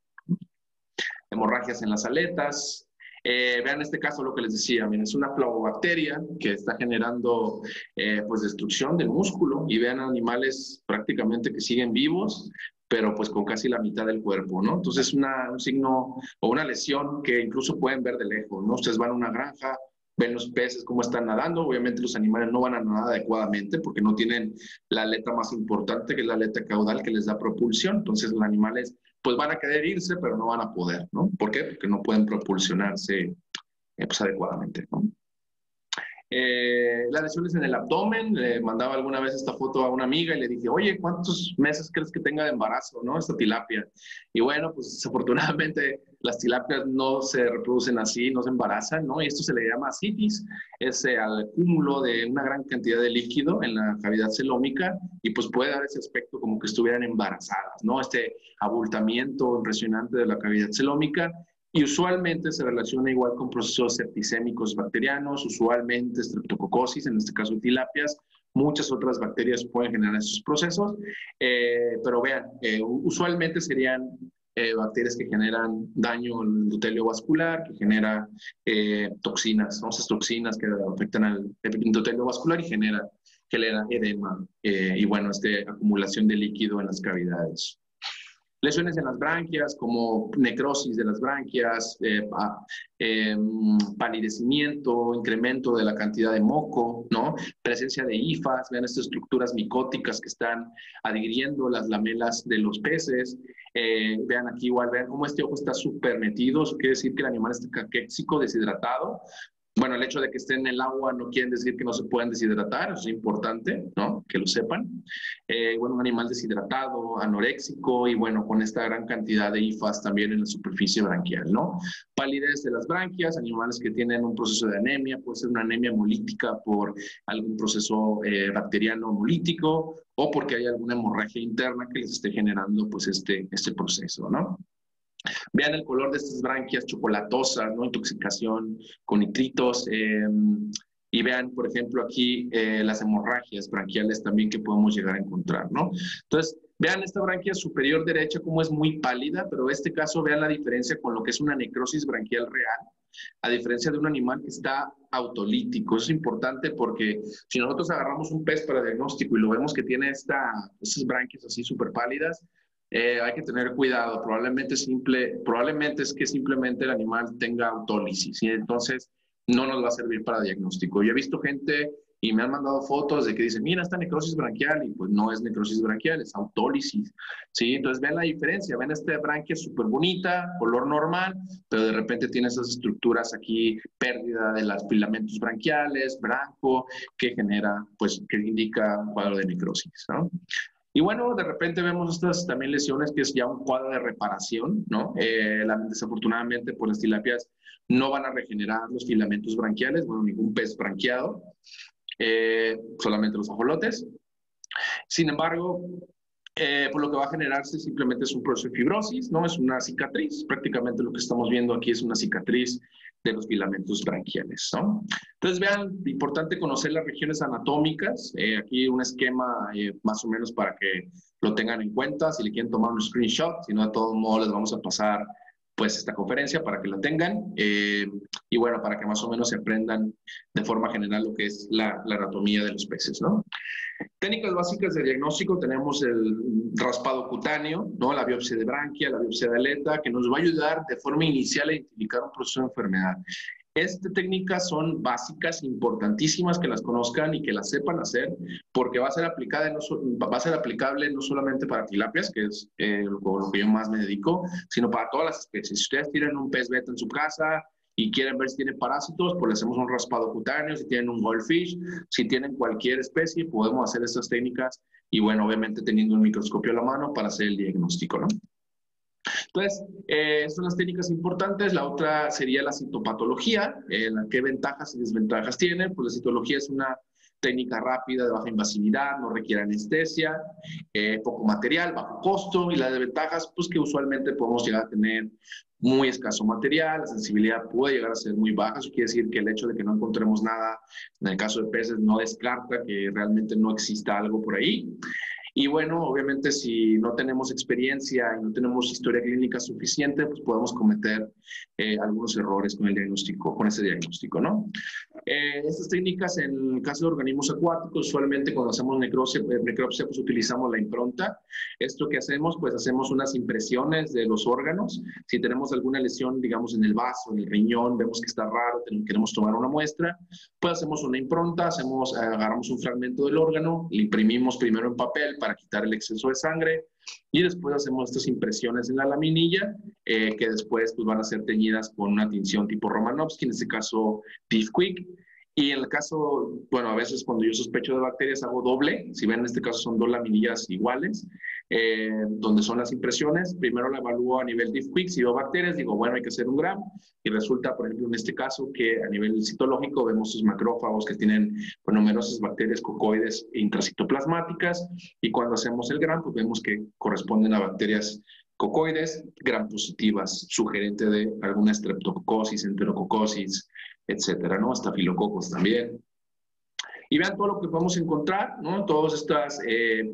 Hemorragias en las aletas. Vean este caso lo que les decía, miren, es una flagobacteria que está generando pues destrucción del músculo, y vean animales prácticamente que siguen vivos, pero pues con casi la mitad del cuerpo, ¿no? Entonces es un signo o una lesión que incluso pueden ver de lejos, ¿no? Ustedes van a una granja, ven los peces cómo están nadando, obviamente los animales no van a nadar adecuadamente porque no tienen la aleta más importante, que es la aleta caudal que les da propulsión. Entonces los animales pues van a querer irse, pero no van a poder, ¿no? ¿Por qué? Porque no pueden propulsionarse pues adecuadamente, ¿no? Las lesiones en el abdomen, le mandaba alguna vez esta foto a una amiga y le dije, oye, ¿cuántos meses crees que tenga de embarazo, no? Esta tilapia. Y bueno, pues desafortunadamente las tilapias no se reproducen así, no se embarazan, ¿no? Y esto se le llama ascitis, es al cúmulo de una gran cantidad de líquido en la cavidad celómica, y pues puede dar ese aspecto como que estuvieran embarazadas, ¿no? Este abultamiento impresionante de la cavidad celómica. Y usualmente se relaciona igual con procesos septicémicos bacterianos, usualmente streptococosis, en este caso tilapias. Muchas otras bacterias pueden generar esos procesos, pero vean, usualmente serían bacterias que generan daño al endotelio vascular, que genera toxinas, ¿no? Esas toxinas que afectan al endotelio vascular y genera edema y bueno, acumulación de líquido en las cavidades. Lesiones en las branquias, como necrosis de las branquias, palidecimiento, incremento de la cantidad de moco, ¿no? Presencia de hifas, vean estas estructuras micóticas que están adhiriendo las lamelas de los peces. Vean aquí igual, vean cómo este ojo está súper metido, eso quiere decir que el animal está caquéxico, deshidratado. Bueno, el hecho de que estén en el agua no quiere decir que no se puedan deshidratar, eso es importante, ¿no? Que lo sepan. Bueno, un animal deshidratado, anoréxico y bueno, con esta gran cantidad de hifas también en la superficie branquial, ¿no? Palidez de las branquias, animales que tienen un proceso de anemia, puede ser una anemia hemolítica por algún proceso bacteriano hemolítico o porque hay alguna hemorragia interna que les esté generando pues este proceso, ¿no? Vean el color de estas branquias chocolatosas, ¿no? Intoxicación con nitritos. Y vean, por ejemplo, aquí las hemorragias branquiales también que podemos llegar a encontrar, ¿no? Entonces, vean esta branquia superior derecha como es muy pálida, pero en este caso vean la diferencia con lo que es una necrosis branquial real, a diferencia de un animal que está autolítico. Eso es importante porque si nosotros agarramos un pez para diagnóstico y lo vemos que tiene estas branquias así súper pálidas, hay que tener cuidado. Probablemente es que simplemente el animal tenga autólisis y entonces no nos va a servir para diagnóstico. Yo he visto gente y me han mandado fotos de que dicen, mira, esta necrosis branquial, y pues no es necrosis branquial, es autólisis, ¿sí? Entonces ven la diferencia, ven esta branquia súper bonita, color normal, pero de repente tiene esas estructuras aquí, pérdida de los filamentos branquiales, branco, que genera, pues, que indica un cuadro de necrosis, ¿no? Y bueno, de repente vemos estas también lesiones que es ya un cuadro de reparación, ¿no? Desafortunadamente, pues las tilapias no van a regenerar los filamentos branquiales, bueno, ningún pez branquiado, solamente los ajolotes. Sin embargo, pues lo que va a generarse simplemente es un proceso de fibrosis, ¿no? Es una cicatriz, prácticamente lo que estamos viendo aquí es una cicatriz de los filamentos branquiales, ¿no? Entonces, vean, importante conocer las regiones anatómicas. Aquí un esquema más o menos para que lo tengan en cuenta, si le quieren tomar un screenshot, si no, de todos modos les vamos a pasar pues esta conferencia para que la tengan y bueno, para que más o menos se aprendan de forma general lo que es la anatomía de los peces, ¿no? Técnicas básicas de diagnóstico, tenemos el raspado cutáneo, ¿no? La biopsia de branquia, la biopsia de aleta, que nos va a ayudar de forma inicial a identificar un proceso de enfermedad. Estas técnicas son básicas, importantísimas que las conozcan y que las sepan hacer, porque va a ser aplicable no solamente para tilapias, que es lo que yo más me dedico, sino para todas las especies. Si ustedes tienen un pez beta en su casa y quieren ver si tiene parásitos, pues le hacemos un raspado cutáneo. Si tienen un goldfish, si tienen cualquier especie, podemos hacer estas técnicas y bueno, obviamente teniendo un microscopio a la mano para hacer el diagnóstico, ¿no? Entonces, son las técnicas importantes. La otra sería la citopatología. ¿Qué ventajas y desventajas tiene? Pues la citología es una técnica rápida, de baja invasividad, no requiere anestesia, poco material, bajo costo, y las desventajas, pues que usualmente podemos llegar a tener muy escaso material, la sensibilidad puede llegar a ser muy baja. Eso quiere decir que el hecho de que no encontremos nada, en el caso de peces, no descarta que realmente no exista algo por ahí. Y bueno, obviamente si no tenemos experiencia y no tenemos historia clínica suficiente, pues podemos cometer algunos errores con el diagnóstico, con ese diagnóstico, ¿no? Estas técnicas en el caso de organismos acuáticos, usualmente cuando hacemos necropsia, pues utilizamos la impronta. Esto que hacemos, pues hacemos unas impresiones de los órganos. Si tenemos alguna lesión, digamos, en el vaso, en el riñón, vemos que está raro, queremos tomar una muestra, pues hacemos una impronta, agarramos un fragmento del órgano, le imprimimos primero en papel para quitar el exceso de sangre y después hacemos estas impresiones en la laminilla que después pues, van a ser teñidas con una tinción tipo Romanowski, en este caso Diff Quick. Y en el caso, bueno, a veces cuando yo sospecho de bacterias hago doble. Si ven, en este caso son dos laminillas iguales, donde son las impresiones. Primero la evalúo a nivel Diff Quick. Si veo bacterias, digo, bueno, hay que hacer un gram. Y resulta, por ejemplo, en este caso, que a nivel citológico vemos sus macrófagos que tienen pues, numerosas bacterias cocoides intracitoplasmáticas. Y cuando hacemos el gram, pues vemos que corresponden a bacterias cocoides, gram positivas, sugerente de alguna streptococosis, enterococosis, etcétera, ¿no? Estafilococos también. Y vean todo lo que podemos encontrar, ¿no? Todas estas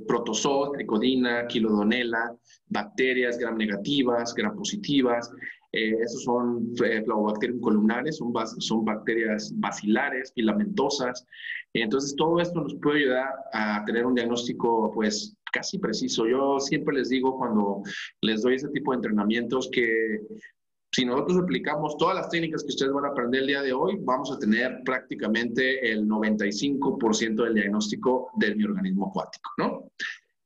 protozoos, tricodina, quilodonela, bacterias gram negativas, gram positivas. Estos son Flavobacterium columnares, son bacterias bacilares, filamentosas. Entonces, todo esto nos puede ayudar a tener un diagnóstico, pues, casi preciso. Yo siempre les digo cuando les doy ese tipo de entrenamientos que si nosotros aplicamos todas las técnicas que ustedes van a aprender el día de hoy, vamos a tener prácticamente el 95% del diagnóstico de mi organismo acuático, ¿no?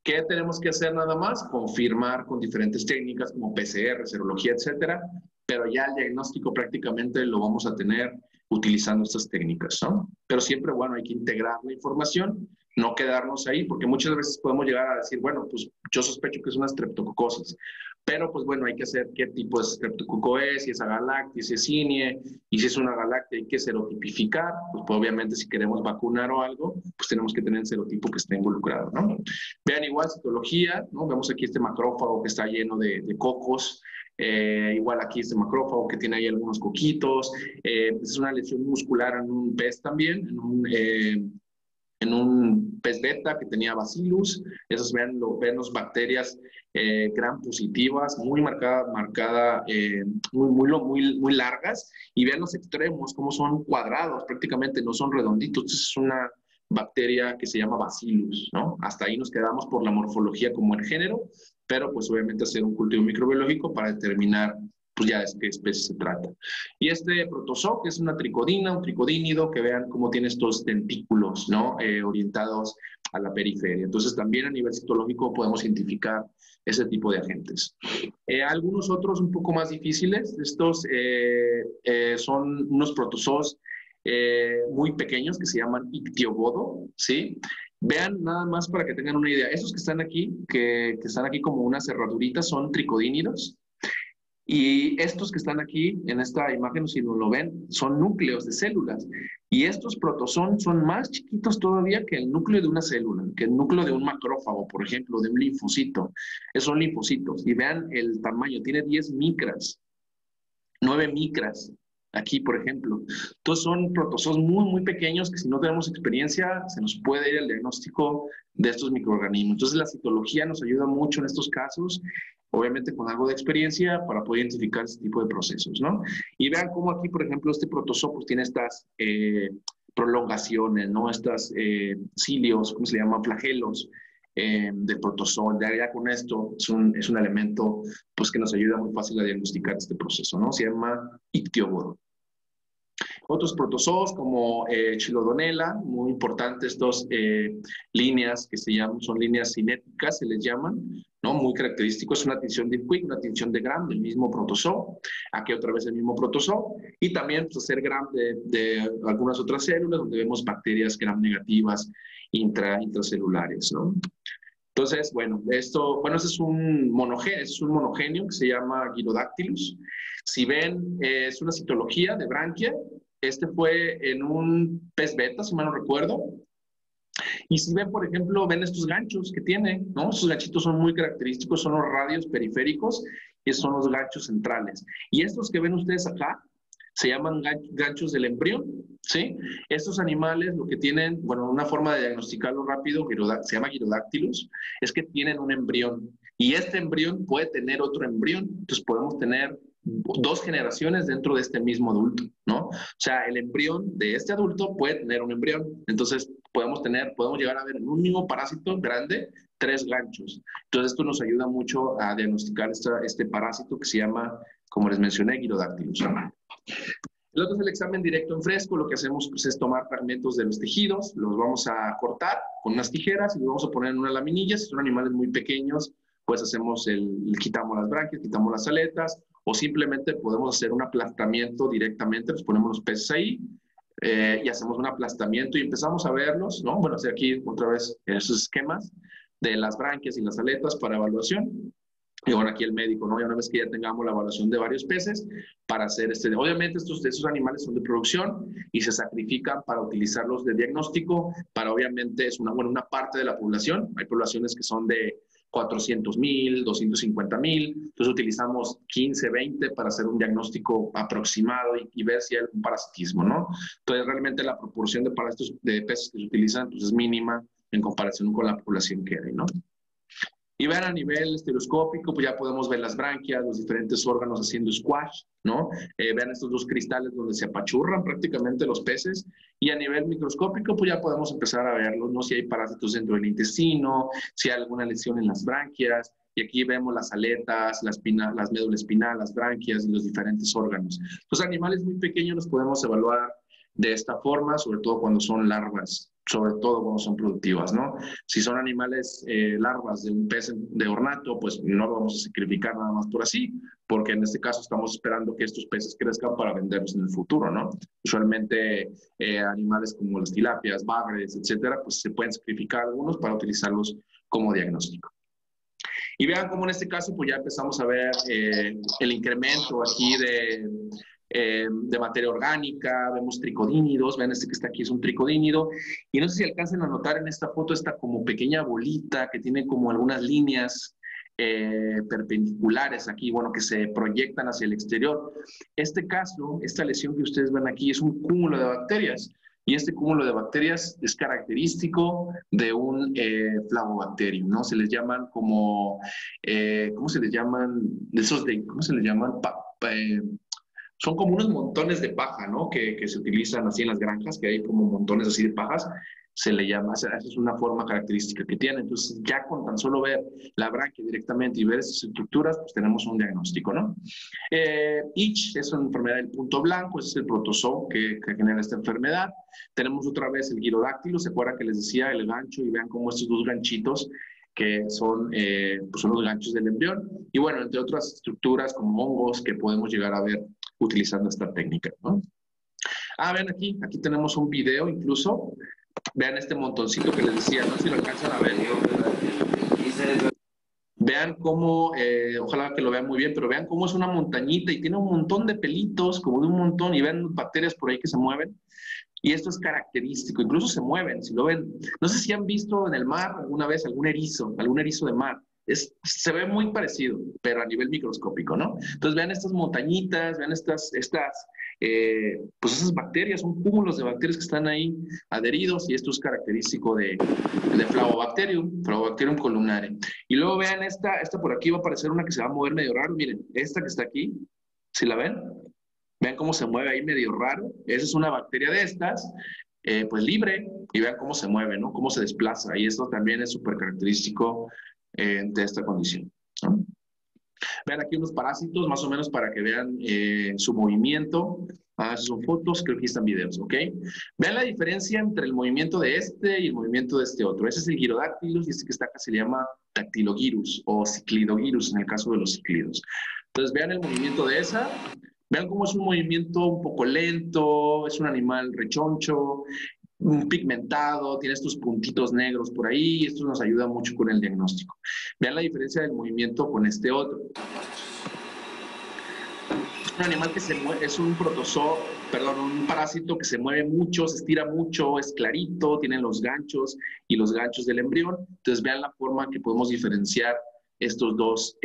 ¿Qué tenemos que hacer nada más? Confirmar con diferentes técnicas como PCR, serología, etcétera, pero ya el diagnóstico prácticamente lo vamos a tener utilizando estas técnicas, ¿no? Pero siempre, bueno, hay que integrar la información, no quedarnos ahí, porque muchas veces podemos llegar a decir, bueno, pues yo sospecho que es una streptococosis, pero pues bueno, hay que hacer qué tipo de streptococo es, si es agalactia, si es INEE, y si es una agalactia hay que serotipificar, pues obviamente si queremos vacunar o algo, pues tenemos que tener el serotipo que esté involucrado, ¿no? Vean igual citología, ¿no? Vemos aquí este macrófago que está lleno de cocos, igual aquí este macrófago que tiene ahí algunos coquitos, es una lesión muscular en un pez también, en un pez beta que tenía bacillus, esos ven los bacterias gram positivas, muy muy largas, y vean los extremos, como son cuadrados, prácticamente no son redonditos. Entonces es una bacteria que se llama bacillus, ¿no? Hasta ahí nos quedamos por la morfología como el género, pero pues obviamente hacer un cultivo microbiológico para determinar pues ya de qué especie se trata. Y este protozoo, que es una tricodina, un tricodínido, que vean cómo tiene estos tentículos, ¿no? Orientados a la periferia. Entonces, también a nivel citológico podemos identificar ese tipo de agentes. Algunos otros un poco más difíciles, estos son unos protozoos muy pequeños que se llaman ictiobodo, ¿sí? Vean nada más para que tengan una idea. Esos que están aquí como unas cerraduritas, son tricodínidos. Y estos que están aquí en esta imagen, si no lo ven, son núcleos de células. Y estos protozoos son más chiquitos todavía que el núcleo de una célula, que el núcleo de un macrófago, por ejemplo, de un linfocito. Esos son linfocitos. Y vean el tamaño, tiene 10 micras, 9 micras. Aquí, por ejemplo. Entonces son protozoos muy pequeños que si no tenemos experiencia se nos puede ir el diagnóstico de estos microorganismos. Entonces la citología nos ayuda mucho en estos casos, obviamente con algo de experiencia para poder identificar este tipo de procesos, ¿no? Y vean cómo aquí, por ejemplo, este protozoo pues, tiene estas prolongaciones, ¿no? Estas cilios, ¿cómo se le llama? Flagelos del protozoo. Ya con esto es un elemento pues, que nos ayuda muy fácil a diagnosticar este proceso, ¿no? Se llama ictiobodo. Otros protozoos como Chilodonella, muy importantes estas líneas que son líneas cinéticas, se les llaman, ¿no? Muy característico, es una tinción de Puig, una tinción de Gram del mismo protozoo, aquí otra vez el mismo protozoo, y también pues, hacer Gram de algunas otras células donde vemos bacterias Gram negativas intracelulares, ¿no? Entonces, bueno, ese es un monogéneo que se llama Gyrodactylus. Si ven, es una citología de branquia. Este fue en un pez beta, si mal no recuerdo. Y si ven, por ejemplo, ven estos ganchos que tiene, ¿no? Estos ganchitos son muy característicos, son los radios periféricos y son los ganchos centrales. Y estos que ven ustedes acá se llaman ganchos del embrión, ¿sí? Estos animales lo que tienen, bueno, una forma de diagnosticarlo rápido, se llama Gyrodactylus, es que tienen un embrión. Y este embrión puede tener otro embrión. Entonces podemos tener 2 generaciones dentro de este mismo adulto, ¿no? O sea, el embrión de este adulto puede tener un embrión. Entonces podemos llegar a ver en un mismo parásito grande 3 ganchos. Entonces esto nos ayuda mucho a diagnosticar este parásito que se llama, como les mencioné, Gyrodactylus. El otro es el examen directo en fresco. Lo que hacemos pues, es tomar fragmentos de los tejidos, los vamos a cortar con unas tijeras y los vamos a poner en una laminilla. Si son animales muy pequeños, pues quitamos las branquias, quitamos las aletas, o simplemente podemos hacer un aplastamiento directamente, los ponemos los peces ahí y hacemos un aplastamiento y empezamos a verlos, ¿no? Bueno, hacer aquí otra vez esos esquemas de las branquias y las aletas para evaluación. Y bueno, aquí el médico, ¿no? Y una vez que ya tengamos la evaluación de varios peces, para hacer obviamente esos animales son de producción y se sacrifican para utilizarlos de diagnóstico, obviamente es una parte de la población. Hay poblaciones que son de 400,000, 250,000, entonces utilizamos 15, 20 para hacer un diagnóstico aproximado y ver si hay algún parasitismo, ¿no? Entonces realmente la proporción de parásitos de peces que se utilizan pues, es mínima en comparación con la población que hay, ¿no? Y ver a nivel estereoscópico, pues ya podemos ver las branquias, los diferentes órganos haciendo squash, ¿no? Vean estos 2 cristales donde se apachurran prácticamente los peces. Y a nivel microscópico, pues ya podemos empezar a verlos, ¿no? Si hay parásitos dentro del intestino, si hay alguna lesión en las branquias. Y aquí vemos las aletas, las médula espinal, las branquias y los diferentes órganos. Los animales muy pequeños los podemos evaluar de esta forma, sobre todo cuando son larvas sobre todo cuando son productivas, ¿no? Si son animales larvas de un pez de ornato, pues no lo vamos a sacrificar nada más por así, porque en este caso estamos esperando que estos peces crezcan para venderlos en el futuro, ¿no? Usualmente animales como las tilapias, bagres, etcétera, pues se pueden sacrificar algunos para utilizarlos como diagnóstico. Y vean cómo en este caso pues ya empezamos a ver el incremento aquí de materia orgánica, vemos tricodínidos, vean este que está aquí es un tricodínido, y no sé si alcancen a notar en esta foto esta como pequeña bolita que tiene como algunas líneas perpendiculares aquí, bueno, que se proyectan hacia el exterior. Este caso, esta lesión que ustedes ven aquí es un cúmulo de bacterias, y este cúmulo de bacterias es característico de un Flavobacterium, ¿no? Se les llaman como, ¿cómo se les llaman? De esos de, ¿cómo se les llaman? Son como unos montones de paja, ¿no? Que se utilizan así en las granjas, que hay como montones así de pajas, se le llama, esa es una forma característica que tiene. Entonces, ya con tan solo ver la branquia directamente y ver esas estructuras, pues tenemos un diagnóstico, ¿no? Itch es una enfermedad del punto blanco, ese es el protozoo que genera esta enfermedad. Tenemos otra vez el girodáctilo, ¿se acuerdan que les decía el gancho? Y vean cómo estos dos ganchitos que son, pues son los ganchos del embrión. Y bueno, entre otras estructuras como hongos que podemos llegar a ver utilizando esta técnica, ¿no? Vean aquí, aquí tenemos un video incluso. Vean este montoncito que les decía, no sé si lo alcanzan a ver. Vean cómo, ojalá que lo vean muy bien, pero vean cómo es una montañita y tiene un montón de pelitos, como de un montón, y vean bacterias por ahí que se mueven. Y esto es característico, incluso se mueven, si lo ven. No sé si han visto en el mar alguna vez algún erizo de mar. Se ve muy parecido, pero a nivel microscópico, ¿no? Entonces vean estas montañitas, vean pues esas bacterias, son cúmulos de bacterias que están ahí adheridos y esto es característico de Flavobacterium columnare. Y luego vean esta por aquí va a aparecer una que se va a mover medio raro, miren, esta que está aquí, ¿sí la ven? Vean cómo se mueve ahí medio raro, esa es una bacteria de estas, pues libre, y vean cómo se mueve, ¿no? Cómo se desplaza, y esto también es súper característico de esta condición, ¿no? Vean aquí unos parásitos, más o menos para que vean su movimiento. Esas son fotos, creo que aquí están videos, ¿ok? Vean la diferencia entre el movimiento de este y el movimiento de este otro. Ese es el Gyrodactylus y este que está acá se llama Dactylogyrus o Ciclidogyrus en el caso de los ciclidos. Entonces vean el movimiento de esa. Vean cómo es un movimiento un poco lento, es un animal rechoncho, pigmentado, tiene estos puntitos negros por ahí, y esto nos ayuda mucho con el diagnóstico. Vean la diferencia del movimiento con este otro. Es un animal que se mueve, es un protozoo, perdón, un parásito que se mueve mucho, se estira mucho, es clarito, tiene los ganchos y los ganchos del embrión. Entonces vean la forma que podemos diferenciar estos dos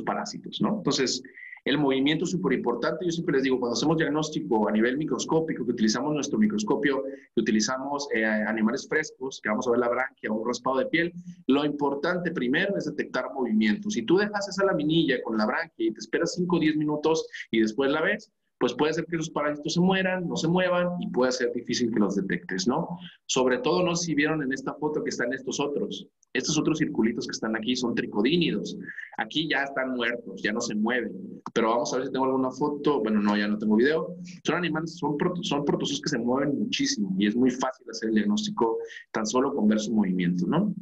parásitos, ¿no? Entonces, el movimiento es súper importante. Yo siempre les digo, cuando hacemos diagnóstico a nivel microscópico, que utilizamos nuestro microscopio, que utilizamos animales frescos, que vamos a ver la branquia o un raspado de piel, lo importante primero es detectar movimiento. Si tú dejas esa laminilla con la branquia y te esperas 5 o 10 minutos y después la ves, pues puede ser que esos parásitos se mueran, no se muevan y puede ser difícil que los detectes, ¿no? Sobre todo, no sé si vieron en esta foto que están estos otros circulitos que están aquí son tricodínidos. Aquí ya están muertos, ya no se mueven. Pero vamos a ver si tengo alguna foto. Bueno, no, ya no tengo video. Son animales, son protozoos que se mueven muchísimo y es muy fácil hacer el diagnóstico tan solo con ver su movimiento, ¿no?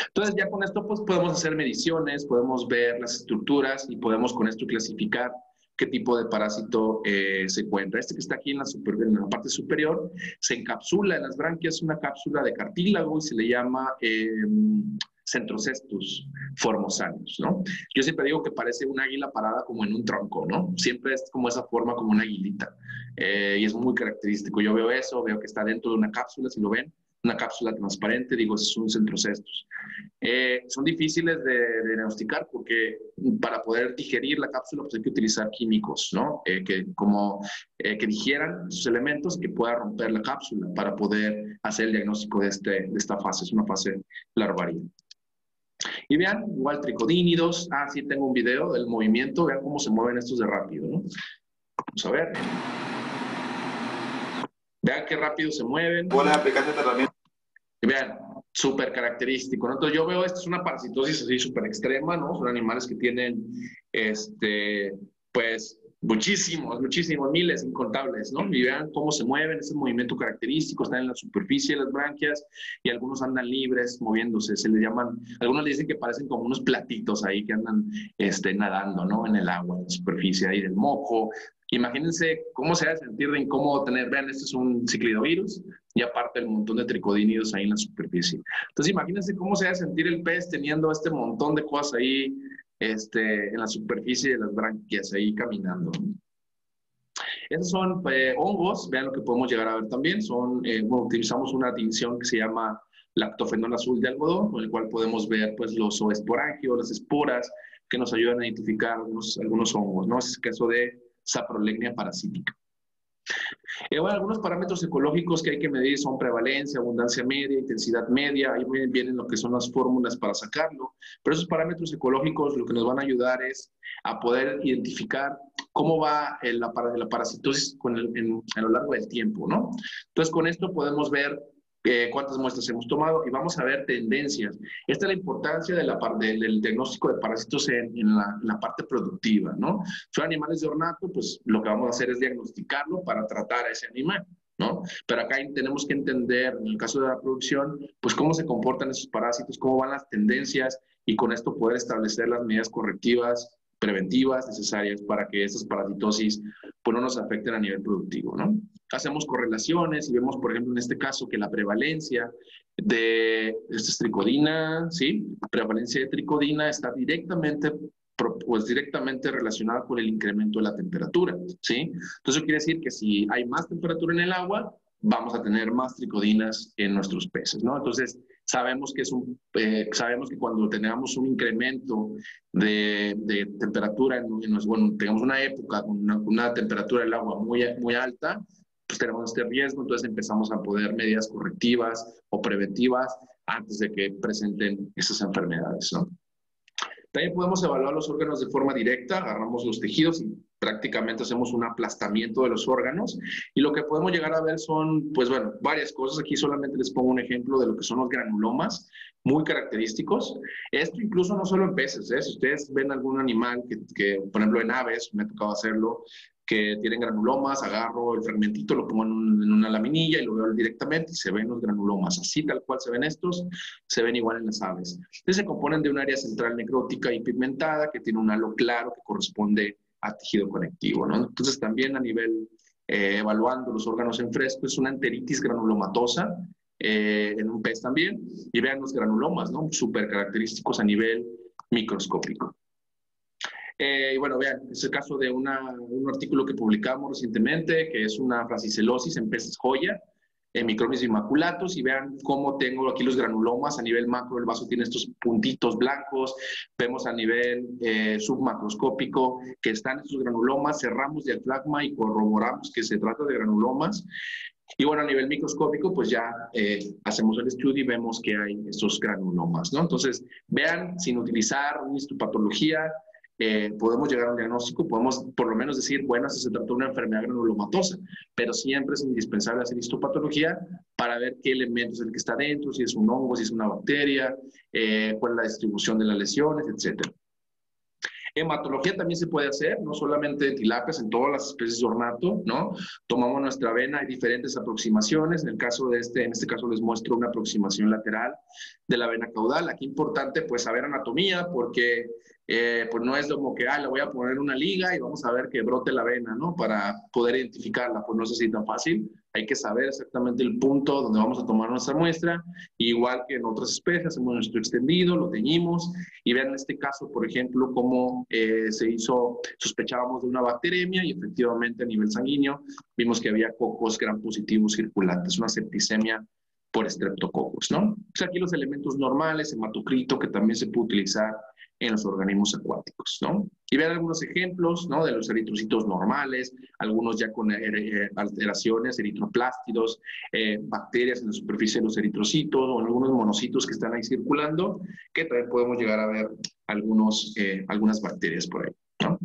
Entonces ya con esto pues podemos hacer mediciones, podemos ver las estructuras y podemos con esto clasificar qué tipo de parásito se encuentra. Este que está aquí en la parte superior se encapsula en las branquias, una cápsula de cartílago y se le llama Centrocestus formosanus, ¿no? Yo siempre digo que parece una águila parada como en un tronco, ¿no? Siempre es como esa forma, como una aguilita. Y es muy característico. Yo veo eso, veo que está dentro de una cápsula, si lo ven, una cápsula transparente, digo, es un Centrocestus. Son difíciles de diagnosticar porque para poder digerir la cápsula pues hay que utilizar químicos, ¿no? Que digieran sus elementos y que pueda romper la cápsula para poder hacer el diagnóstico de esta fase. Es una fase larvaria. Y vean, igual tricodínidos. Sí, tengo un video del movimiento. Vean cómo se mueven estos de rápido, ¿no? Vamos a ver. Vean qué rápido se mueven. Puedes aplicar esta herramienta. Y vean, súper característico, ¿no? Entonces yo veo, esto es una parasitosis así súper extrema, ¿no? Son animales que tienen, pues, Muchísimos, muchísimos, miles, incontables, ¿no? Y vean cómo se mueven, ese movimiento característico, están en la superficie de las branquias y algunos andan libres, moviéndose, se les llaman, algunos le dicen que parecen como unos platitos ahí que andan nadando, ¿no? En el agua, en la superficie ahí del moco. Imagínense cómo se va a sentir de incómodo tener, vean, este es un ciclidovirus y aparte el montón de tricodínidos ahí en la superficie. Entonces imagínense cómo se va a sentir el pez teniendo este montón de cosas ahí en la superficie de las branquias, ahí caminando. Esos son hongos, vean lo que podemos llegar a ver también, utilizamos una tinción que se llama lactofenol azul de algodón, con el cual podemos ver pues, los zooesporangios, las esporas, que nos ayudan a identificar algunos hongos, ¿no? Es el caso de saprolegnia parasítica. Bueno, algunos parámetros ecológicos que hay que medir son prevalencia, abundancia media, intensidad media, ahí vienen lo que son las fórmulas para sacarlo, pero esos parámetros ecológicos lo que nos van a ayudar es a poder identificar cómo va la parasitosis a lo largo del tiempo, ¿no? Entonces, con esto podemos ver cuántas muestras hemos tomado y vamos a ver tendencias. Esta es la importancia del diagnóstico de parásitos en la parte productiva, ¿no? Son animales de ornato, pues lo que vamos a hacer es diagnosticarlo para tratar a ese animal, ¿no? Pero acá tenemos que entender, en el caso de la producción, pues cómo se comportan esos parásitos, cómo van las tendencias y con esto poder establecer las medidas correctivas preventivas necesarias para que esas parasitosis pues, no nos afecten a nivel productivo, ¿no? Hacemos correlaciones y vemos, por ejemplo, en este caso, que la prevalencia de esta es tricodina, ¿sí? La prevalencia de tricodina está directamente relacionada con el incremento de la temperatura, ¿sí? Entonces, eso quiere decir que si hay más temperatura en el agua, vamos a tener más tricodinas en nuestros peces, ¿no? Entonces, sabemos que cuando tengamos un incremento de temperatura, bueno, tengamos una época con una temperatura del agua muy alta, pues tenemos este riesgo, entonces empezamos a poner medidas correctivas o preventivas antes de que presenten esas enfermedades, ¿no? También podemos evaluar los órganos de forma directa, agarramos los tejidos y prácticamente hacemos un aplastamiento de los órganos y lo que podemos llegar a ver son, pues bueno, varias cosas. Aquí solamente les pongo un ejemplo de lo que son los granulomas, muy característicos. Esto incluso no solo en peces, ¿eh? Si ustedes ven algún animal por ejemplo, en aves, me ha tocado hacerlo, que tienen granulomas, agarro el fragmentito, lo pongo en una laminilla y lo veo directamente y se ven los granulomas. Así tal cual se ven estos, se ven igual en las aves. Entonces se componen de un área central necrótica y pigmentada que tiene un halo claro que corresponde a tejido conectivo, ¿no? Entonces también a nivel, evaluando los órganos en fresco, es una enteritis granulomatosa en un pez también. Y vean los granulomas, ¿no? Súper característicos a nivel microscópico. Y bueno, vean, es el caso de un artículo que publicamos recientemente, que es una frasicelosis en peces joya, en Micromis immaculatus, y vean cómo tengo aquí los granulomas. A nivel macro, el vaso tiene estos puntitos blancos. Vemos a nivel submacroscópico que están estos granulomas. Cerramos diafragma y corroboramos que se trata de granulomas. Y bueno, a nivel microscópico, pues ya hacemos el estudio y vemos que hay estos granulomas, ¿no? Entonces, vean, sin utilizar una histopatología, podemos llegar a un diagnóstico, podemos por lo menos decir, bueno, si se trata de una enfermedad granulomatosa, pero siempre es indispensable hacer histopatología para ver qué elemento es el que está dentro, si es un hongo, si es una bacteria, cuál es la distribución de las lesiones, etc. Hematología también se puede hacer, no solamente en tilapias, en todas las especies de ornato, ¿no? Tomamos nuestra vena, hay diferentes aproximaciones. En este caso les muestro una aproximación lateral de la vena caudal. Aquí importante, pues, saber anatomía, porque pues no es como que, le voy a poner una liga y vamos a ver que brote la vena, ¿no? Para poder identificarla, pues no es así tan fácil. Hay que saber exactamente el punto donde vamos a tomar nuestra muestra. Igual que en otras especies, hacemos nuestro extendido, lo teñimos y vean en este caso, por ejemplo, cómo sospechábamos de una bacteremia y efectivamente a nivel sanguíneo vimos que había cocos gram positivos circulantes, una septicemia por estreptococos, ¿no? Pues aquí los elementos normales, hematocrito, que también se puede utilizar en los organismos acuáticos, ¿no? Y vean algunos ejemplos, ¿no? De los eritrocitos normales, algunos ya con alteraciones, eritroplástidos, bacterias en la superficie de los eritrocitos o algunos monocitos que están ahí circulando, que también podemos llegar a ver algunas bacterias por ahí, ¿no?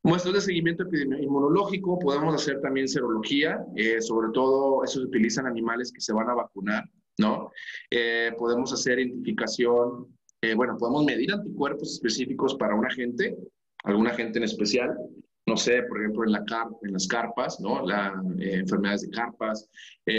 Muestras de seguimiento inmunológico, podemos hacer también serología, sobre todo eso se utiliza en animales que se van a vacunar, ¿no? Podemos hacer identificación, podemos medir anticuerpos específicos para un agente, algún agente en especial, no sé, por ejemplo, en las carpas, ¿no? Enfermedades de carpas,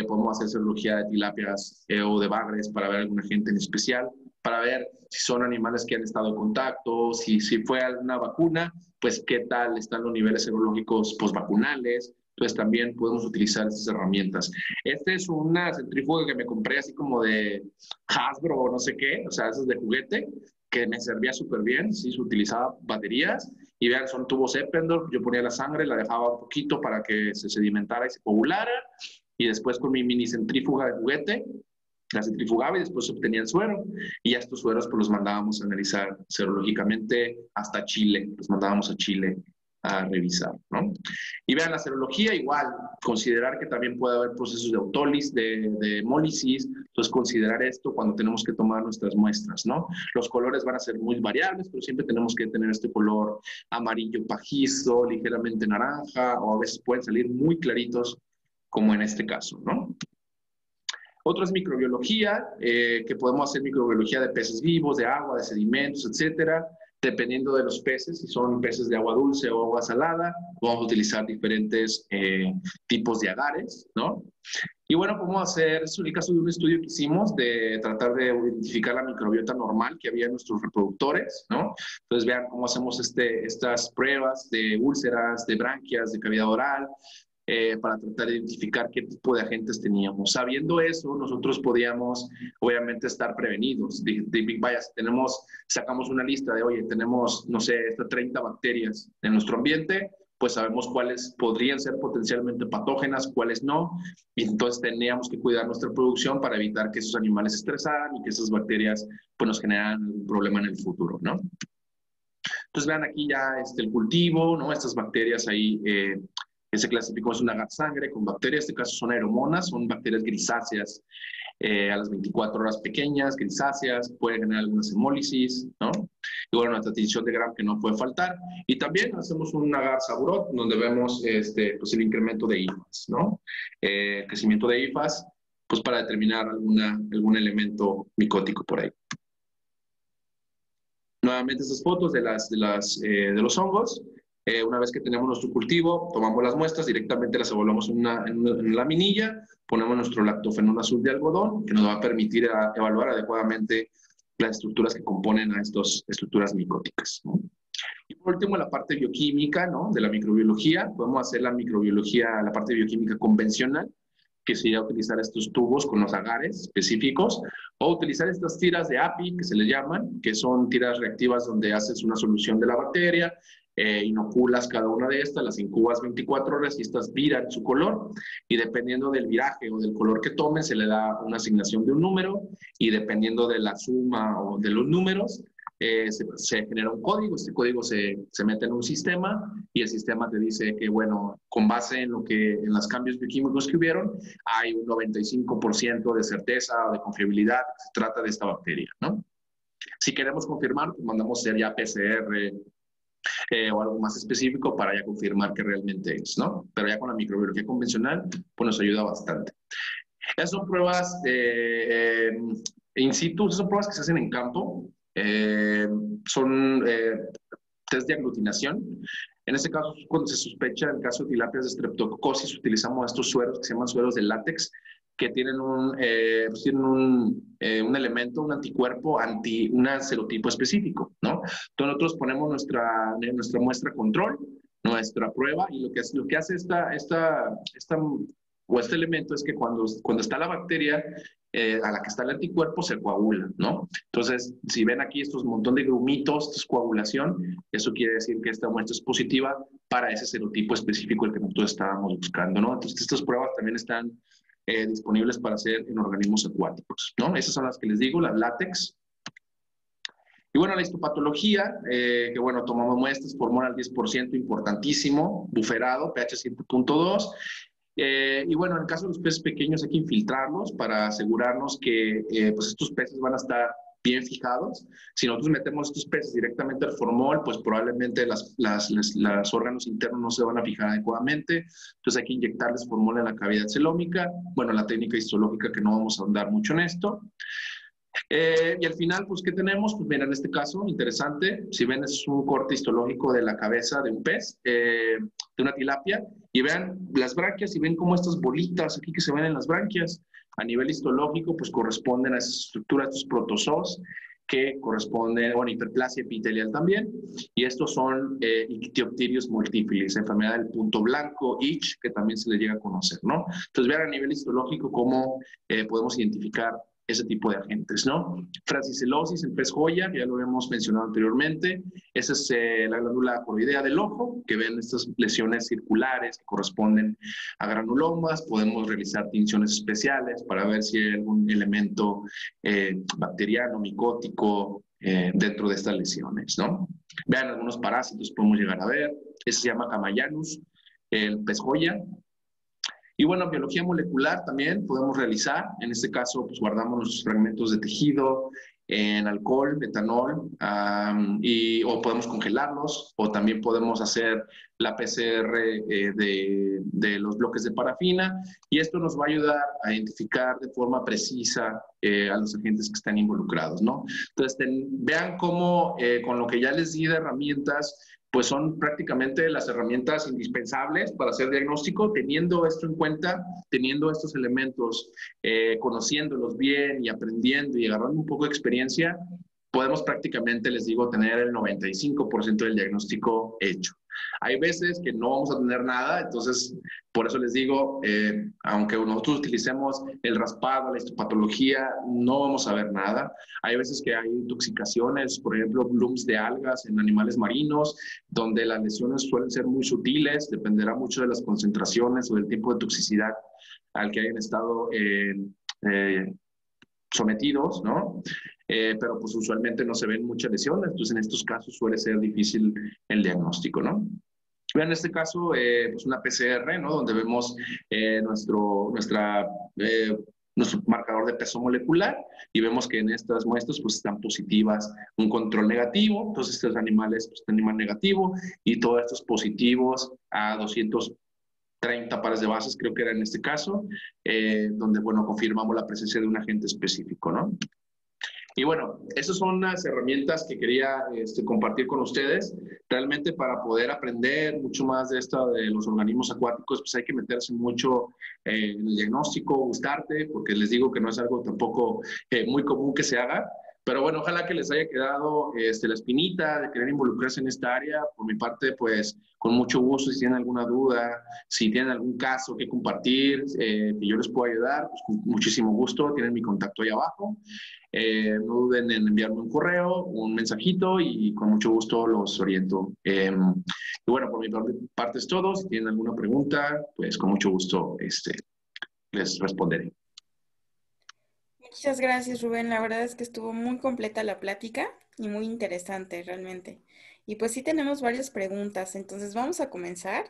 podemos hacer serología de tilapias o de bagres para ver algún agente en especial, para ver si son animales que han estado en contacto, si fue alguna vacuna, pues qué tal están los niveles serológicos postvacunales. Entonces también podemos utilizar estas herramientas. Esta es una centrífuga que me compré así como de Hasbro o no sé qué, o sea, esas de juguete, que me servía súper bien, sí, se utilizaba baterías, y vean, son tubos Eppendorf, yo ponía la sangre, la dejaba un poquito para que se sedimentara y se coagulara, y después con mi mini centrífuga de juguete, la centrifugaba y después obtenía el suero, y ya estos sueros pues los mandábamos a analizar serológicamente hasta Chile, los mandábamos a Chile a revisar, ¿no? Y vean, la serología igual, considerar que también puede haber procesos de autólisis, de hemólisis, entonces considerar esto cuando tenemos que tomar nuestras muestras, ¿no? Los colores van a ser muy variables, pero siempre tenemos que tener este color amarillo pajizo, ligeramente naranja, o a veces pueden salir muy claritos, como en este caso, ¿no? Otro es microbiología, que podemos hacer microbiología de peces vivos, de agua, de sedimentos, etcétera. Dependiendo de los peces, si son peces de agua dulce o agua salada, vamos a utilizar diferentes tipos de agares, ¿no? Y bueno, podemos hacer, es el caso de un estudio que hicimos de tratar de identificar la microbiota normal que había en nuestros reproductores, ¿no? Entonces vean cómo hacemos estas pruebas de úlceras, de branquias, de cavidad oral, para tratar de identificar qué tipo de agentes teníamos. Sabiendo eso, nosotros podíamos, obviamente, estar prevenidos. Vaya, sacamos una lista de, oye, tenemos, no sé, 30 bacterias en nuestro ambiente, pues sabemos cuáles podrían ser potencialmente patógenas, cuáles no, y entonces teníamos que cuidar nuestra producción para evitar que esos animales se estresaran y que esas bacterias pues, nos generaran algún problema en el futuro, ¿no? Entonces vean aquí ya el cultivo, ¿no? Estas bacterias ahí que se clasificó es una sangre con bacterias, en este caso son aeromonas, son bacterias grisáceas a las 24 horas pequeñas, grisáceas, pueden generar algunas hemólisis, ¿no? Y bueno, nuestra tinción de Gram que no puede faltar. Y también hacemos un agar saburot, donde vemos pues el incremento de IFAS, ¿no? Crecimiento de IFAS, pues para determinar algún elemento micótico por ahí. Nuevamente estas fotos de los hongos. Una vez que tenemos nuestro cultivo, tomamos las muestras, directamente las evaluamos en una laminilla, ponemos nuestro lactofenol azul de algodón, que nos va a permitir evaluar adecuadamente las estructuras que componen a estas estructuras micóticas, ¿no? Y por último, la parte bioquímica, ¿no? De la microbiología. Podemos hacer la microbiología, la parte bioquímica convencional, que sería utilizar estos tubos con los agares específicos, o utilizar estas tiras de API, que se les llaman, que son tiras reactivas donde haces una solución de la bacteria, inoculas cada una de estas, las incubas 24 horas y estas viran su color, y dependiendo del viraje o del color que tomen, se le da una asignación de un número, y dependiendo de la suma o de los números, se genera un código. Este código se mete en un sistema y el sistema te dice que, bueno, con base en en los cambios bioquímicos que hubieron, hay un 95% de certeza o de confiabilidad que se trata de esta bacteria, ¿no? Si queremos confirmar, pues mandamos hacer ya PCR o algo más específico para ya confirmar que realmente es, ¿no? Pero ya con la microbiología convencional, pues nos ayuda bastante. Esas son pruebas in situ, esas son pruebas que se hacen en campo. Son test de aglutinación. En este caso, cuando se sospecha, en el caso de tilapias de streptococcus, utilizamos estos sueros que se llaman sueros de látex, que tienen un elemento, un anticuerpo anti un serotipo específico, ¿no? Entonces nosotros ponemos nuestra muestra control, nuestra prueba, y lo que hace este elemento es que cuando está la bacteria a la que está el anticuerpo, se coagula, ¿no? Entonces, si ven aquí estos montón de grumitos, esto es coagulación, eso quiere decir que esta muestra es positiva para ese serotipo específico el que nosotros estábamos buscando, ¿no? Entonces, estas pruebas también están disponibles para hacer en organismos acuáticos, ¿no? Esas son las que les digo, las látex. Y bueno, la histopatología, que bueno, tomamos muestras por mol al 10%, importantísimo, buferado, pH 7.2. Y bueno, en el caso de los peces pequeños hay que infiltrarlos para asegurarnos que pues estos peces van a estar bien fijados. Si nosotros metemos estos peces directamente al formol, pues probablemente los órganos internos no se van a fijar adecuadamente. Entonces hay que inyectarles formol en la cavidad celómica. Bueno, la técnica histológica, que no vamos a ahondar mucho en esto. Y al final, pues, ¿qué tenemos? Pues mira, en este caso, interesante, si ven, es un corte histológico de la cabeza de un pez, de una tilapia, y vean las branquias y ven cómo estas bolitas aquí que se ven en las branquias, a nivel histológico, pues corresponden a esas estructuras, estos protozoos, que corresponden, bueno, hiperplasia epitelial también, y estos son ictioptirios multifilis, enfermedad del punto blanco, itch, que también se le llega a conocer, ¿no? Entonces, vean a nivel histológico cómo podemos identificar ese tipo de agentes, ¿no? Franciselosis, el pez joya, que ya lo hemos mencionado anteriormente. Esa es la glándula coroidea del ojo, que ven estas lesiones circulares que corresponden a granulomas. Podemos realizar tinciones especiales para ver si hay algún elemento bacteriano, micótico, dentro de estas lesiones, ¿no? Vean, algunos parásitos podemos llegar a ver. Ese se llama Camayanus, el pez joya. Y bueno, biología molecular también podemos realizar. En este caso, pues guardamos los fragmentos de tejido en alcohol, metanol, o podemos congelarlos, o también podemos hacer la PCR de los bloques de parafina, y esto nos va a ayudar a identificar de forma precisa a los agentes que están involucrados, ¿no? Entonces, vean cómo con lo que ya les di de herramientas, pues son prácticamente las herramientas indispensables para hacer diagnóstico. Teniendo esto en cuenta, teniendo estos elementos, conociéndolos bien y aprendiendo y agarrando un poco de experiencia, podemos prácticamente, les digo, tener el 95% del diagnóstico hecho. Hay veces que no vamos a tener nada, entonces por eso les digo, aunque nosotros utilicemos el raspado, la histopatología, no vamos a ver nada. Hay veces que hay intoxicaciones, por ejemplo, blooms de algas en animales marinos, donde las lesiones suelen ser muy sutiles, dependerá mucho de las concentraciones o del tiempo de toxicidad al que hayan estado sometidos, ¿no? Pero pues usualmente no se ven muchas lesiones, entonces en estos casos suele ser difícil el diagnóstico, ¿no? Vean, en este caso, pues una PCR, ¿no? Donde vemos nuestro marcador de peso molecular, y vemos que en estas muestras pues están positivas, un control negativo. Entonces estos animales pues animal negativo, y todos estos positivos a 230 pares de bases, creo que era en este caso, donde, bueno, confirmamos la presencia de un agente específico, ¿no? Y bueno, esas son las herramientas que quería compartir con ustedes. Realmente, para poder aprender mucho más de de los organismos acuáticos, pues hay que meterse mucho en el diagnóstico, gustarte, porque les digo que no es algo tampoco muy común que se haga. Pero bueno, ojalá que les haya quedado la espinita de querer involucrarse en esta área. Por mi parte, pues con mucho gusto, si tienen alguna duda, si tienen algún caso que compartir, que yo les pueda ayudar, pues con muchísimo gusto, tienen mi contacto ahí abajo. No duden en enviarme un correo, un mensajito, y con mucho gusto los oriento. Y bueno, por mi parte es todo. Si tienen alguna pregunta, pues con mucho gusto les responderé. Muchas gracias, Rubén. La verdad es que estuvo muy completa la plática y muy interesante realmente. Y pues sí tenemos varias preguntas, entonces vamos a comenzar.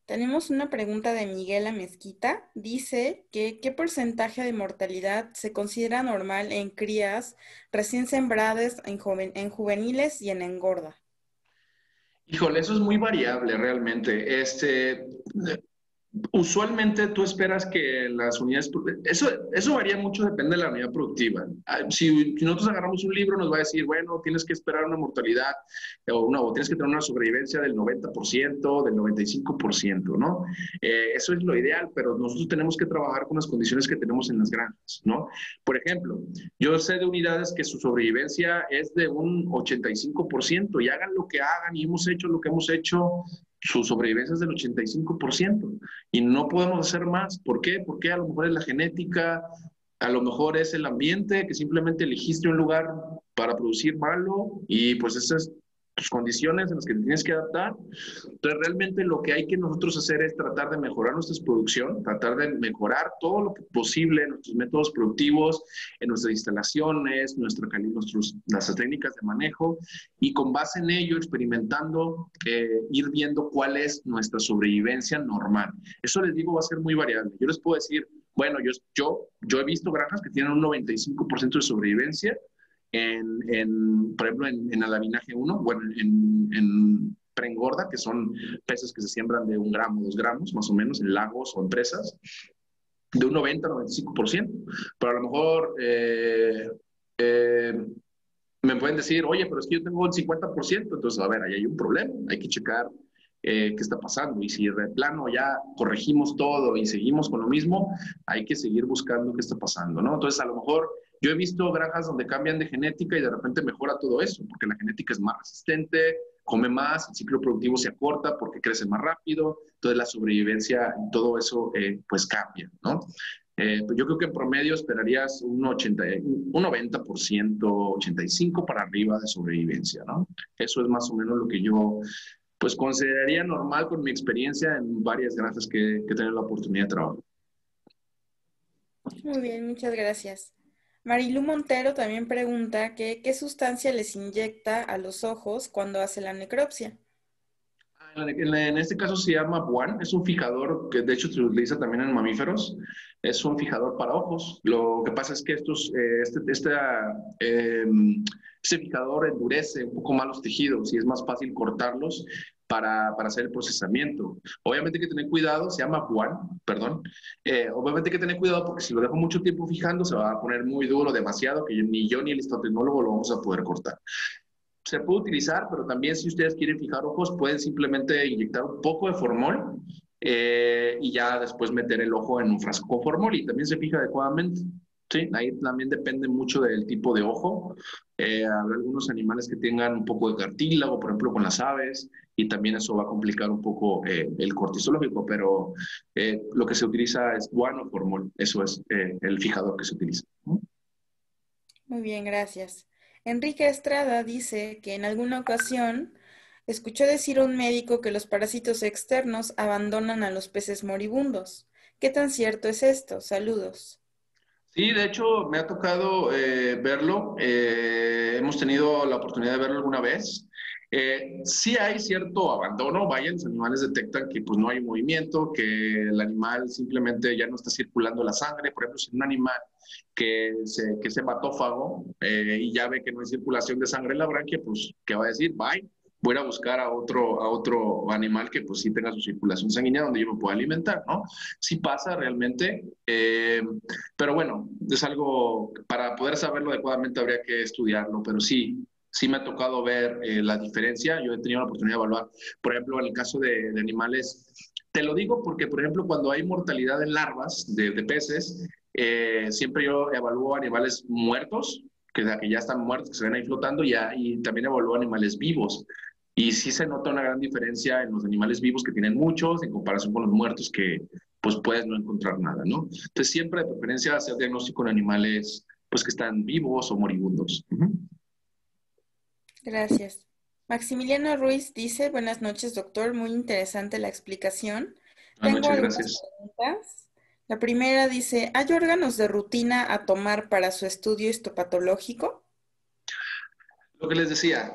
Tenemos una pregunta de Miguel Amezquita. Dice que ¿qué porcentaje de mortalidad se considera normal en crías recién sembradas, en juveniles y en engorda? Híjole, eso es muy variable realmente. Usualmente tú esperas que las unidades, eso varía mucho, depende de la unidad productiva. Si nosotros agarramos un libro, nos va a decir, bueno, tienes que esperar una mortalidad o tienes que tener una sobrevivencia del 90%, del 95%, ¿no? Eso es lo ideal, pero nosotros tenemos que trabajar con las condiciones que tenemos en las granjas, ¿no? Por ejemplo, yo sé de unidades que su sobrevivencia es de un 85%, y hagan lo que hagan, y hemos hecho lo que hemos hecho, su sobrevivencia es del 85%, y no podemos hacer más. ¿Por qué? Porque a lo mejor es la genética, a lo mejor es el ambiente, que simplemente elegiste un lugar para producir malo, y pues esas tus condiciones en las que te tienes que adaptar. Entonces, realmente lo que hay que nosotros hacer es tratar de mejorar nuestra producción, tratar de mejorar todo lo que posible en nuestros métodos productivos, en nuestras instalaciones, nuestras técnicas de manejo, y con base en ello, experimentando, ir viendo cuál es nuestra sobrevivencia normal. Eso, les digo, va a ser muy variable. Yo les puedo decir, bueno, yo he visto granjas que tienen un 95% de sobrevivencia, por ejemplo, en alevinaje 1, bueno, en preengorda, que son peces que se siembran de 1 gramo, 2 gramos, más o menos, en lagos o en presas, de un 90-95%. Pero a lo mejor me pueden decir, oye, pero es que yo tengo el 50%, entonces, a ver, ahí hay un problema, hay que checar qué está pasando. Y si de plano ya corregimos todo y seguimos con lo mismo, hay que seguir buscando qué está pasando, ¿no? Entonces, a lo mejor yo he visto granjas donde cambian de genética y de repente mejora todo eso, porque la genética es más resistente, come más, el ciclo productivo se acorta porque crece más rápido, entonces la sobrevivencia, todo eso pues cambia, ¿no? Pues yo creo que en promedio esperarías un 80, un 90%, 85% para arriba de sobrevivencia, ¿no? Eso es más o menos lo que yo pues consideraría normal con mi experiencia en varias granjas que he tenido la oportunidad de trabajar. Muy bien, muchas gracias. Marilu Montero también pregunta que qué sustancia les inyecta a los ojos cuando hace la necropsia. En este caso se llama Buan, es un fijador que de hecho se utiliza también en mamíferos, es un fijador para ojos. Lo que pasa es que eh, este fijador endurece un poco más los tejidos y es más fácil cortarlos para hacer el procesamiento. Obviamente hay que tener cuidado, se llama Buan, perdón. Obviamente hay que tener cuidado porque si lo dejo mucho tiempo fijando se va a poner muy duro, demasiado, que ni yo ni el histotecnólogo lo vamos a poder cortar. Se puede utilizar, pero también si ustedes quieren fijar ojos, pueden simplemente inyectar un poco de formol y ya después meter el ojo en un frasco con formol y también se fija adecuadamente. Sí, ahí también depende mucho del tipo de ojo. Habrá algunos animales que tengan un poco de cartílago, por ejemplo, con las aves, y también eso va a complicar un poco el cortisológico, pero lo que se utiliza es guano formol, eso es el fijador que se utiliza. Muy bien, gracias. Enrique Estrada dice que en alguna ocasión escuchó decir a un médico que los parásitos externos abandonan a los peces moribundos. ¿Qué tan cierto es esto? Saludos. Sí, de hecho me ha tocado verlo, hemos tenido la oportunidad de verlo alguna vez. Sí hay cierto abandono, vaya, los animales detectan que pues no hay movimiento, que el animal simplemente ya no está circulando la sangre. Por ejemplo, si un animal que es hematófago y ya ve que no hay circulación de sangre en la branquia, pues ¿qué va a decir? Bye, voy a buscar a otro animal que pues sí tenga su circulación sanguínea donde yo me pueda alimentar, ¿no? Sí pasa realmente. Pero bueno, es algo, para poder saberlo adecuadamente habría que estudiarlo, pero sí, sí me ha tocado ver la diferencia. Yo he tenido la oportunidad de evaluar, por ejemplo, en el caso de animales, te lo digo porque, por ejemplo, cuando hay mortalidad en larvas de peces, siempre yo evalúo animales muertos, que ya están muertos, que se ven ahí flotando, y también evalúo animales vivos. Y sí se nota una gran diferencia en los animales vivos que tienen muchos en comparación con los muertos que pues puedes no encontrar nada, ¿no? Entonces siempre de preferencia hacer diagnóstico en animales pues que están vivos o moribundos. Gracias. Maximiliano Ruiz dice, buenas noches, doctor, muy interesante la explicación. Buenas Tengo noches, algunas gracias. preguntas. La primera dice, ¿hay órganos de rutina a tomar para su estudio histopatológico? Lo que les decía,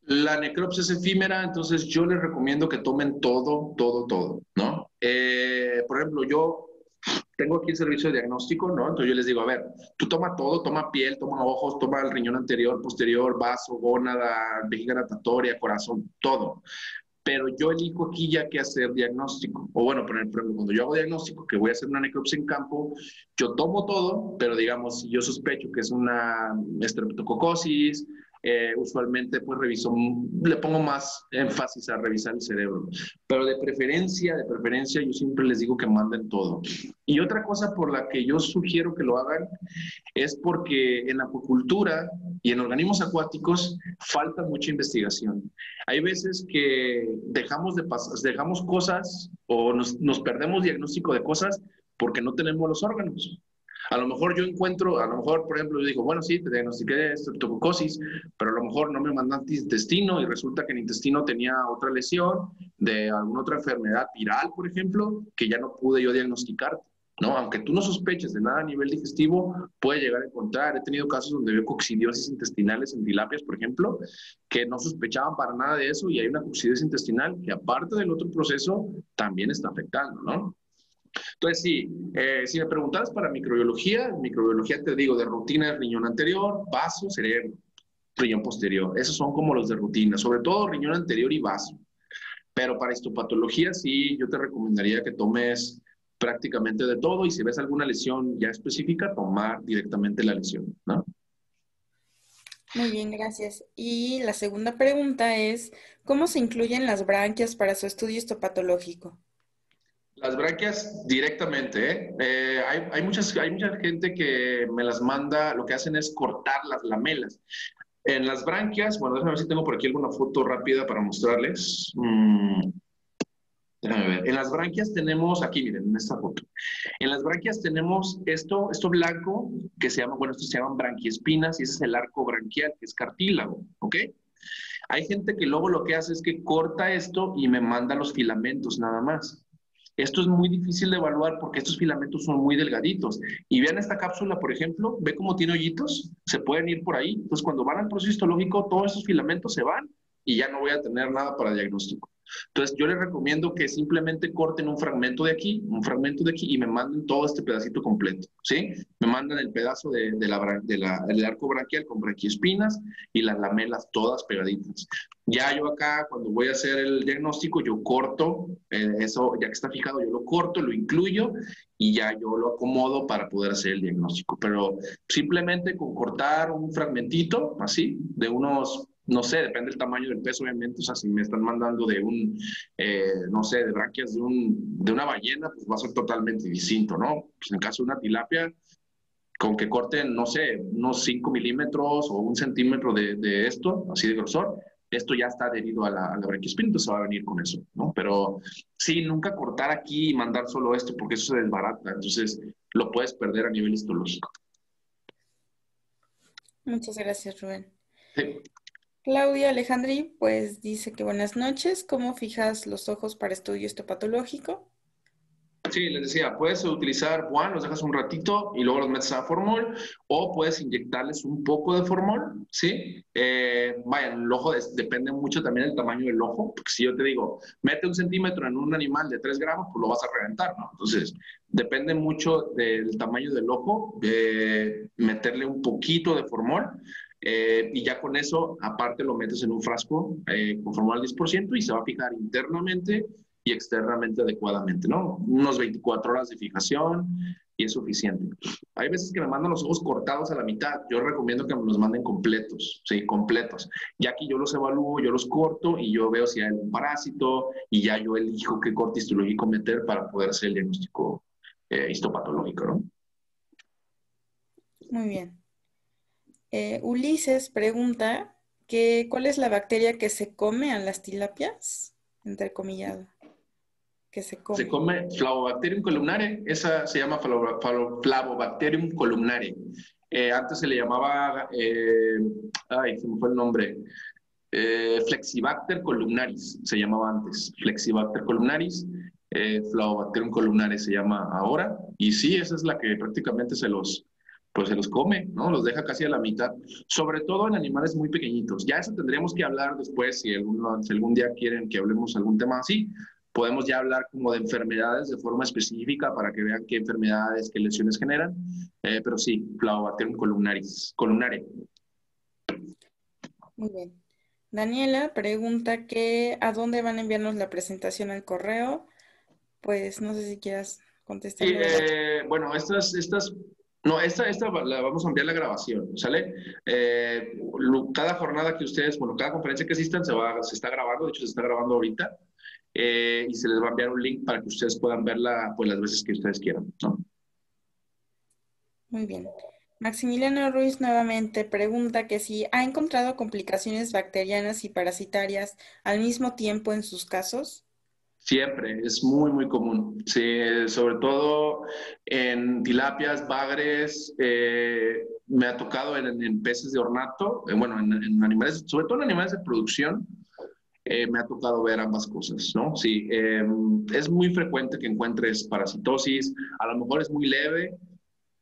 la necropsia es efímera, entonces yo les recomiendo que tomen todo, todo, todo, ¿no? Por ejemplo, yo tengo aquí el servicio de diagnóstico, ¿no? Entonces yo les digo, a ver, tú toma todo, toma piel, toma ojos, toma el riñón anterior, posterior, vaso, gónada, vejiga natatoria, corazón, todo. Pero yo elijo aquí ya qué hacer diagnóstico. O bueno, por ejemplo, cuando yo hago diagnóstico, que voy a hacer una necropsia en campo, yo tomo todo, pero digamos, si yo sospecho que es una estreptococosis, usualmente pues reviso, le pongo más énfasis a revisar el cerebro. Pero de preferencia, yo siempre les digo que manden todo. Y otra cosa por la que yo sugiero que lo hagan es porque en acuicultura y en organismos acuáticos falta mucha investigación. Hay veces que dejamos cosas o nos perdemos diagnóstico de cosas porque no tenemos los órganos. A lo mejor yo encuentro, a lo mejor, por ejemplo, yo digo, bueno, sí, te diagnostiqué estreptococosis, pero a lo mejor no me mandan intestino y resulta que el intestino tenía otra lesión de alguna otra enfermedad viral, por ejemplo, que ya no pude yo diagnosticar. ¿No? Aunque tú no sospeches de nada a nivel digestivo, puede llegar a encontrar. He tenido casos donde veo coccidiosis intestinales en tilapias, por ejemplo, que no sospechaban para nada de eso y hay una coccidiosis intestinal que aparte del otro proceso también está afectando, ¿no? Entonces, sí, si me preguntas para microbiología te digo de rutina, riñón anterior, vaso, cerebro, riñón posterior. Esos son como los de rutina, sobre todo riñón anterior y vaso. Pero para histopatología sí, yo te recomendaría que tomes prácticamente de todo y si ves alguna lesión ya específica, tomar directamente la lesión, ¿no? Muy bien, gracias. Y la segunda pregunta es, ¿cómo se incluyen las branquias para su estudio histopatológico? Las branquias directamente, ¿eh? Hay mucha gente que me las manda, lo que hacen es cortar las lamelas. En las branquias, bueno, déjame ver si tengo por aquí alguna foto rápida para mostrarles. Déjame ver. En las branquias tenemos, aquí miren, en esta foto. En las branquias tenemos esto blanco que se llama, bueno, estos se llaman branquiespinas y ese es el arco branquial, que es cartílago, ¿ok? Hay gente que luego lo que hace es que corta esto y me manda los filamentos nada más. Esto es muy difícil de evaluar porque estos filamentos son muy delgaditos. Y vean esta cápsula, por ejemplo, ve cómo tiene hoyitos, se pueden ir por ahí. Entonces, cuando van al proceso histológico, todos esos filamentos se van y ya no voy a tener nada para diagnóstico. Entonces, yo les recomiendo que simplemente corten un fragmento de aquí, un fragmento de aquí y me manden todo este pedacito completo, ¿sí? Me mandan el pedazo del arco branquial con branquiespinas y las lamelas todas pegaditas. Ya yo acá, cuando voy a hacer el diagnóstico, yo corto eso, ya que está fijado, yo lo corto, lo incluyo y ya yo lo acomodo para poder hacer el diagnóstico. Pero simplemente con cortar un fragmentito, así, de unos, no sé, depende del tamaño del peso, obviamente, o sea, si me están mandando de no sé, de branquias de una ballena, pues va a ser totalmente distinto, ¿no? Pues en caso de una tilapia, con que corten, no sé, unos 5 milímetros o 1 centímetro de esto, así de grosor, esto ya está adherido a la branquiospina, entonces va a venir con eso, ¿no? Pero sí, nunca cortar aquí y mandar solo esto, porque eso se desbarata, entonces lo puedes perder a nivel histológico. Muchas gracias, Rubén. Sí. Claudia Alejandri, pues dice que buenas noches. ¿Cómo fijas los ojos para estudio histopatológico? Sí, les decía, puedes utilizar Buan, los dejas un ratito y luego los metes a formol, o puedes inyectarles un poco de formol, ¿sí? Vaya, el ojo depende mucho también del tamaño del ojo, porque si yo te digo, mete 1 centímetro en un animal de 3 gramos, pues lo vas a reventar, ¿no? Entonces, depende mucho del tamaño del ojo, de meterle un poquito de formol, y ya con eso, aparte lo metes en un frasco con formol al 10% y se va a fijar internamente y externamente adecuadamente, ¿no? Unos 24 horas de fijación y es suficiente. Hay veces que me mandan los ojos cortados a la mitad. Yo recomiendo que me los manden completos, sí, completos. Ya que yo los evalúo, yo los corto y yo veo si hay algún parásito y ya yo elijo qué corte histológico meter para poder hacer el diagnóstico histopatológico, ¿no? Muy bien. Ulises pregunta que ¿cuál es la bacteria que se come a las tilapias? Entrecomillado, que se Se come. come Flavobacterium columnare, esa se llama Flavobacterium columnare. Antes se le llamaba, ay, se me fue el nombre, Flexibacter columnaris, se llamaba antes, Flexibacter columnaris, Flavobacterium columnare se llama ahora, y sí, esa es la que prácticamente pues se los come, ¿no? Los deja casi a la mitad, sobre todo en animales muy pequeñitos. Ya eso tendríamos que hablar después, si algún día quieren que hablemos algún tema así, podemos ya hablar como de enfermedades de forma específica para que vean qué enfermedades, qué lesiones generan, pero sí, Flavobacterium columnaris, columnare. Muy bien. Daniela pregunta que ¿a dónde van a enviarnos la presentación al correo? Pues no sé si quieras Sí, contestarlo. La... bueno, no, esta la vamos a enviar la grabación, ¿sale? Cada jornada que ustedes, bueno, cada conferencia que asistan se está grabando, de hecho se está grabando ahorita, y se les va a enviar un link para que ustedes puedan verla, pues las veces que ustedes quieran, ¿no? Muy bien. Maximiliano Ruiz nuevamente pregunta que si ha encontrado complicaciones bacterianas y parasitarias al mismo tiempo en sus casos. Siempre, es muy, muy común. Sí, sobre todo en tilapias, bagres, me ha tocado en peces de ornato, bueno, en animales, sobre todo en animales de producción, me ha tocado ver ambas cosas, ¿no? Sí, es muy frecuente que encuentres parasitosis, a lo mejor es muy leve,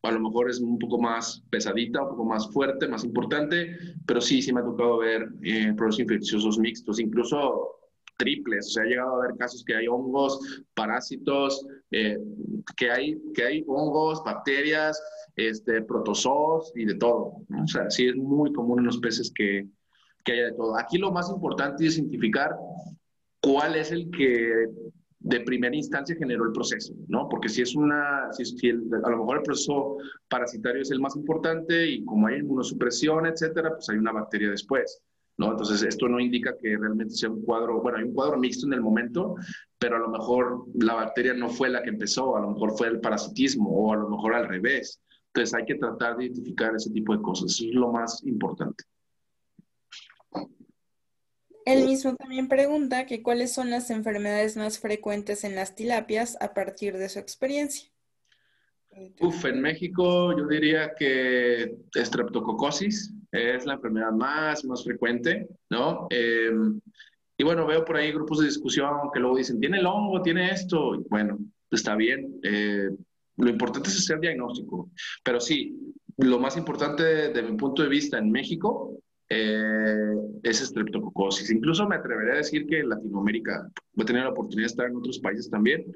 a lo mejor es un poco más pesadita, un poco más fuerte, más importante, pero sí, sí me ha tocado ver procesos infecciosos mixtos, incluso triples, o sea, ha llegado a haber casos que hay hongos, parásitos, que hay hongos, bacterias, protozoos y de todo, ¿no? O sea, sí es muy común en los peces que haya de todo. Aquí lo más importante es identificar cuál es el que de primera instancia generó el proceso, ¿no? Porque si es a lo mejor el proceso parasitario es el más importante y como hay inmunosupresión, etcétera, pues hay una bacteria después, ¿no? Entonces, esto no indica que realmente sea un cuadro, bueno, hay un cuadro mixto en el momento, pero a lo mejor la bacteria no fue la que empezó, a lo mejor fue el parasitismo o a lo mejor al revés. Entonces, hay que tratar de identificar ese tipo de cosas, eso es lo más importante. Él mismo también pregunta que cuáles son las enfermedades más frecuentes en las tilapias a partir de su experiencia. En México yo diría que estreptococosis es la enfermedad más frecuente, ¿no? Y bueno, veo por ahí grupos de discusión que luego dicen, tiene el hongo, tiene esto. Y bueno, está bien. Lo importante es hacer diagnóstico. Pero sí, lo más importante de mi punto de vista en México es estreptococosis. Incluso me atrevería a decir que en Latinoamérica, voy a tener la oportunidad de estar en otros países también,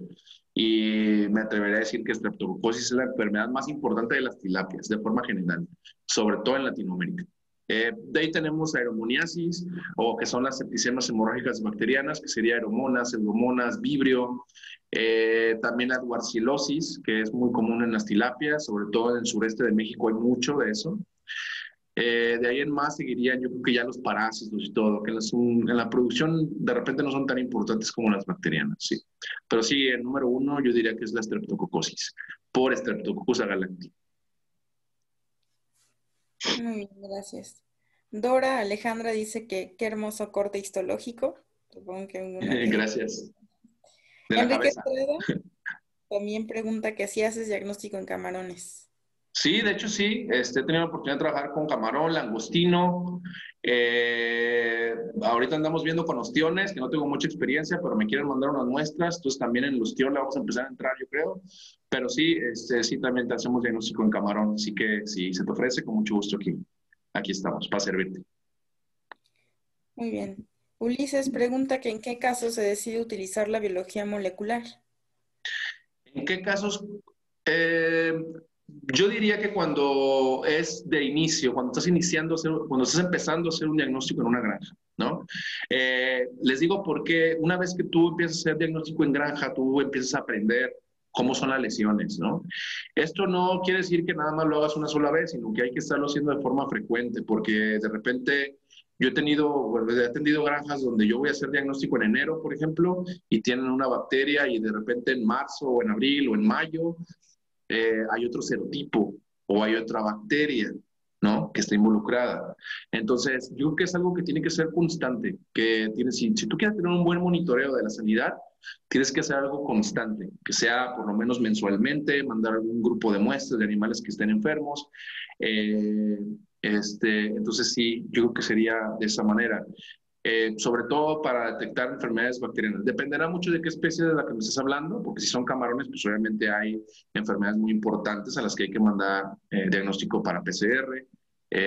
y me atrevería a decir que estreptococosis es la enfermedad más importante de las tilapias, de forma general, sobre todo en Latinoamérica. De ahí tenemos aeromoniasis, o que son las septicemas hemorrágicas bacterianas, que sería aeromonas, pseudomonas, vibrio. También la duarcilosis, que es muy común en las tilapias, sobre todo en el sureste de México hay mucho de eso. De ahí en más seguirían, yo creo que ya los parásitos y todo, que en la producción de repente no son tan importantes como las bacterianas, sí. Pero sí, el número uno yo diría que es la streptococosis, por Streptococcus agalacti. Muy bien, gracias. Dora Alejandra dice que qué hermoso corte histológico. Supongo que uno que... Gracias. De la Enrique cabeza. Estrada también pregunta que si haces diagnóstico en camarones. Sí, de hecho sí, he tenido la oportunidad de trabajar con camarón, langostino. Ahorita andamos viendo con ostiones, que no tengo mucha experiencia, pero me quieren mandar unas muestras, entonces también en el ostión le vamos a empezar a entrar, yo creo. Pero sí, sí también te hacemos diagnóstico en camarón, así que si se te ofrece, con mucho gusto aquí estamos, para servirte. Muy bien. Ulises pregunta que en qué caso se decide utilizar la biología molecular. ¿En qué casos? Eh, yo diría que cuando es de inicio, cuando estás empezando a hacer un diagnóstico en una granja, ¿no? Les digo porque una vez que tú empiezas a hacer diagnóstico en granja, tú empiezas a aprender cómo son las lesiones, ¿no? Esto no quiere decir que nada más lo hagas una sola vez, sino que hay que estarlo haciendo de forma frecuente, porque de repente yo he atendido granjas donde yo voy a hacer diagnóstico en enero, por ejemplo, y tienen una bacteria y de repente en marzo o en abril o en mayo hay otro serotipo o hay otra bacteria, ¿no? Que está involucrada. Entonces, yo creo que es algo que tiene que ser constante, si tú quieres tener un buen monitoreo de la sanidad, tienes que hacer algo constante, que sea por lo menos mensualmente, mandar algún grupo de muestras de animales que estén enfermos. Eh, entonces, sí, yo creo que sería de esa manera. Sobre todo para detectar enfermedades bacterianas. Dependerá mucho de qué especie de la que me estés hablando, porque si son camarones, pues obviamente hay enfermedades muy importantes a las que hay que mandar diagnóstico para PCR,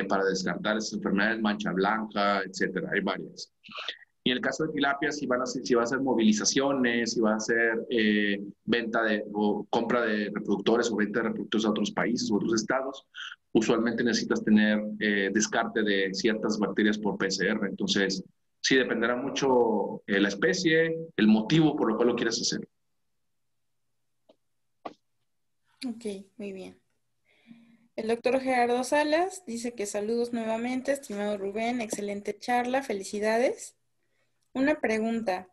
para descartar esas enfermedades, mancha blanca, etcétera. Hay varias. Y en el caso de tilapia, si va a ser movilizaciones, si va a ser o compra de reproductores o venta de reproductores a otros países o otros estados, usualmente necesitas tener descarte de ciertas bacterias por PCR. Entonces, sí dependerá mucho la especie, el motivo por lo cual lo quieres hacer. Ok, muy bien. El doctor Gerardo Salas dice que saludos nuevamente, estimado Rubén, excelente charla, felicidades. Una pregunta,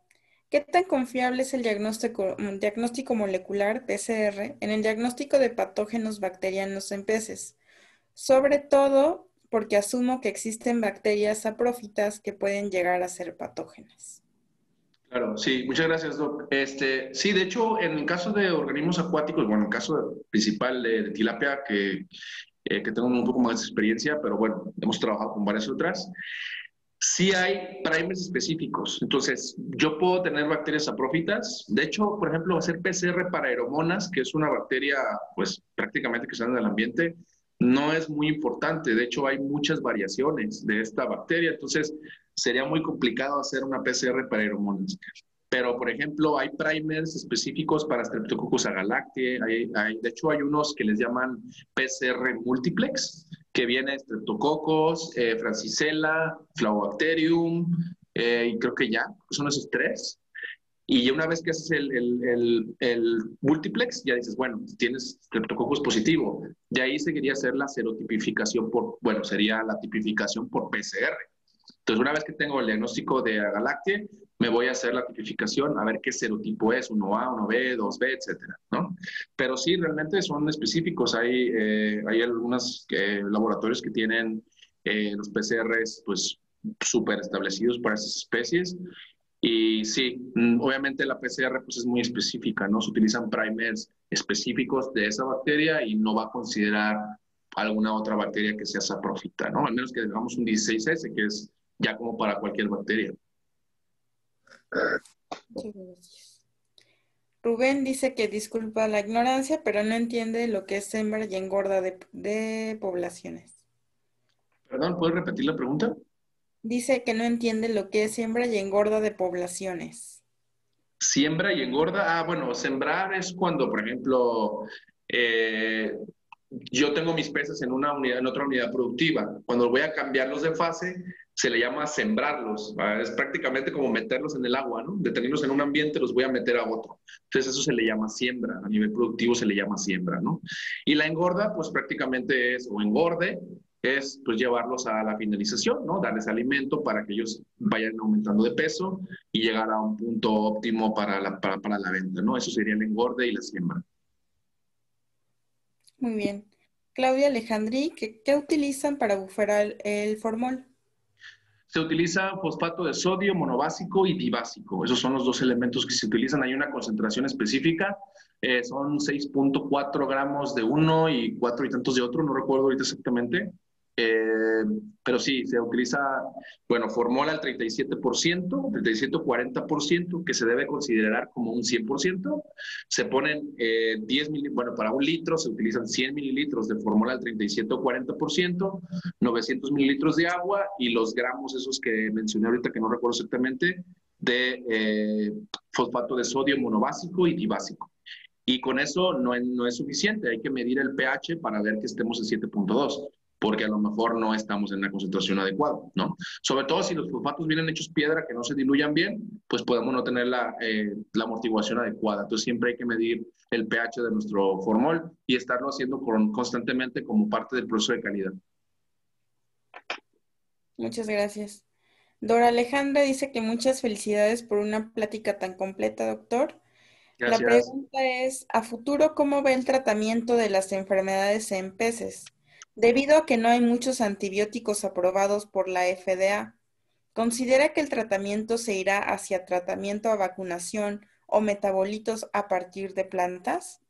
¿qué tan confiable es el diagnóstico molecular PCR en el diagnóstico de patógenos bacterianos en peces? Sobre todo porque asumo que existen bacterias saprófitas que pueden llegar a ser patógenas. Claro, sí, muchas gracias, Doc. Sí, de hecho, en el caso de organismos acuáticos, bueno, en el caso principal de tilapia, que tengo un poco más de experiencia, pero bueno, hemos trabajado con varias otras. Sí hay primers específicos. Entonces, yo puedo tener bacterias saprófitas. De hecho, por ejemplo, hacer PCR para aeromonas, que es una bacteria, pues prácticamente que sale del ambiente, no es muy importante. De hecho, hay muchas variaciones de esta bacteria. Entonces, sería muy complicado hacer una PCR para aeromonas. Pero, por ejemplo, hay primers específicos para Streptococcus agalactiae. De hecho, hay unos que les llaman PCR multiplex, que viene Streptococcus, Francisella, Flauobacterium, y creo que ya, son esos tres. Y ya una vez que haces el multiplex, ya dices, bueno, tienes Streptococcus positivo. De ahí seguiría ser la serotipificación por, bueno, sería la tipificación por PCR. Entonces, una vez que tengo el diagnóstico de Galactia, me voy a hacer la tipificación a ver qué serotipo es, 1A, 1B, 2B, etcétera, ¿no? Pero sí, realmente son específicos. Hay algunos laboratorios que tienen los PCRs, pues, súper establecidos para esas especies. Y sí, obviamente la PCR pues, es muy específica, ¿no? Se utilizan primers específicos de esa bacteria y no va a considerar alguna otra bacteria que sea saprofita, ¿no? Al menos que tengamos un 16S, que es ya como para cualquier bacteria. Muchas gracias. Rubén dice que disculpa la ignorancia, pero no entiende lo que es siembra y engorda de poblaciones. Perdón, ¿puedes repetir la pregunta? Dice que no entiende lo que es siembra y engorda de poblaciones. Siembra y engorda. Ah, bueno, sembrar es cuando, por ejemplo, yo tengo mis peces en una unidad, en otra unidad productiva. Cuando voy a cambiarlos de fase, se le llama sembrarlos. Es prácticamente como meterlos en el agua, ¿no? De tenerlos en un ambiente, los voy a meter a otro. Entonces, eso se le llama siembra. A nivel productivo se le llama siembra, ¿no? Y la engorda, pues prácticamente es, o engorde, es pues llevarlos a la finalización, ¿no? Darles alimento para que ellos vayan aumentando de peso y llegar a un punto óptimo para la venta, ¿no? Eso sería el engorde y la siembra. Muy bien. Claudia Alejandrí, ¿qué utilizan para bufar el formol? Se utiliza fosfato de sodio, monobásico y dibásico. Esos son los dos elementos que se utilizan. Hay una concentración específica. Son 6.4 gramos de uno y 4 y tantos de otro. No recuerdo ahorita exactamente. Pero sí, se utiliza, bueno, formol al 37%, 37-40%, que se debe considerar como un 100%. Se ponen 10 mililitros, bueno, para un litro se utilizan 100 mililitros de formol al 37-40%, 900 mililitros de agua y los gramos esos que mencioné ahorita, que no recuerdo exactamente, de fosfato de sodio monobásico y dibásico. Y con eso no es suficiente, hay que medir el pH para ver que estemos en 7.2, porque a lo mejor no estamos en una concentración adecuada, ¿no? Sobre todo si los fosfatos vienen hechos piedra, que no se diluyan bien, pues podemos no tener la amortiguación adecuada. Entonces siempre hay que medir el pH de nuestro formol y estarlo haciendo constantemente como parte del proceso de calidad. Muchas gracias. Dora Alejandra dice que muchas felicidades por una plática tan completa, doctor. La Gracias. pregunta es, a futuro, ¿cómo ve el tratamiento de las enfermedades en peces? Debido a que no hay muchos antibióticos aprobados por la FDA, ¿considera que el tratamiento se irá hacia tratamiento a vacunación o metabolitos a partir de plantas?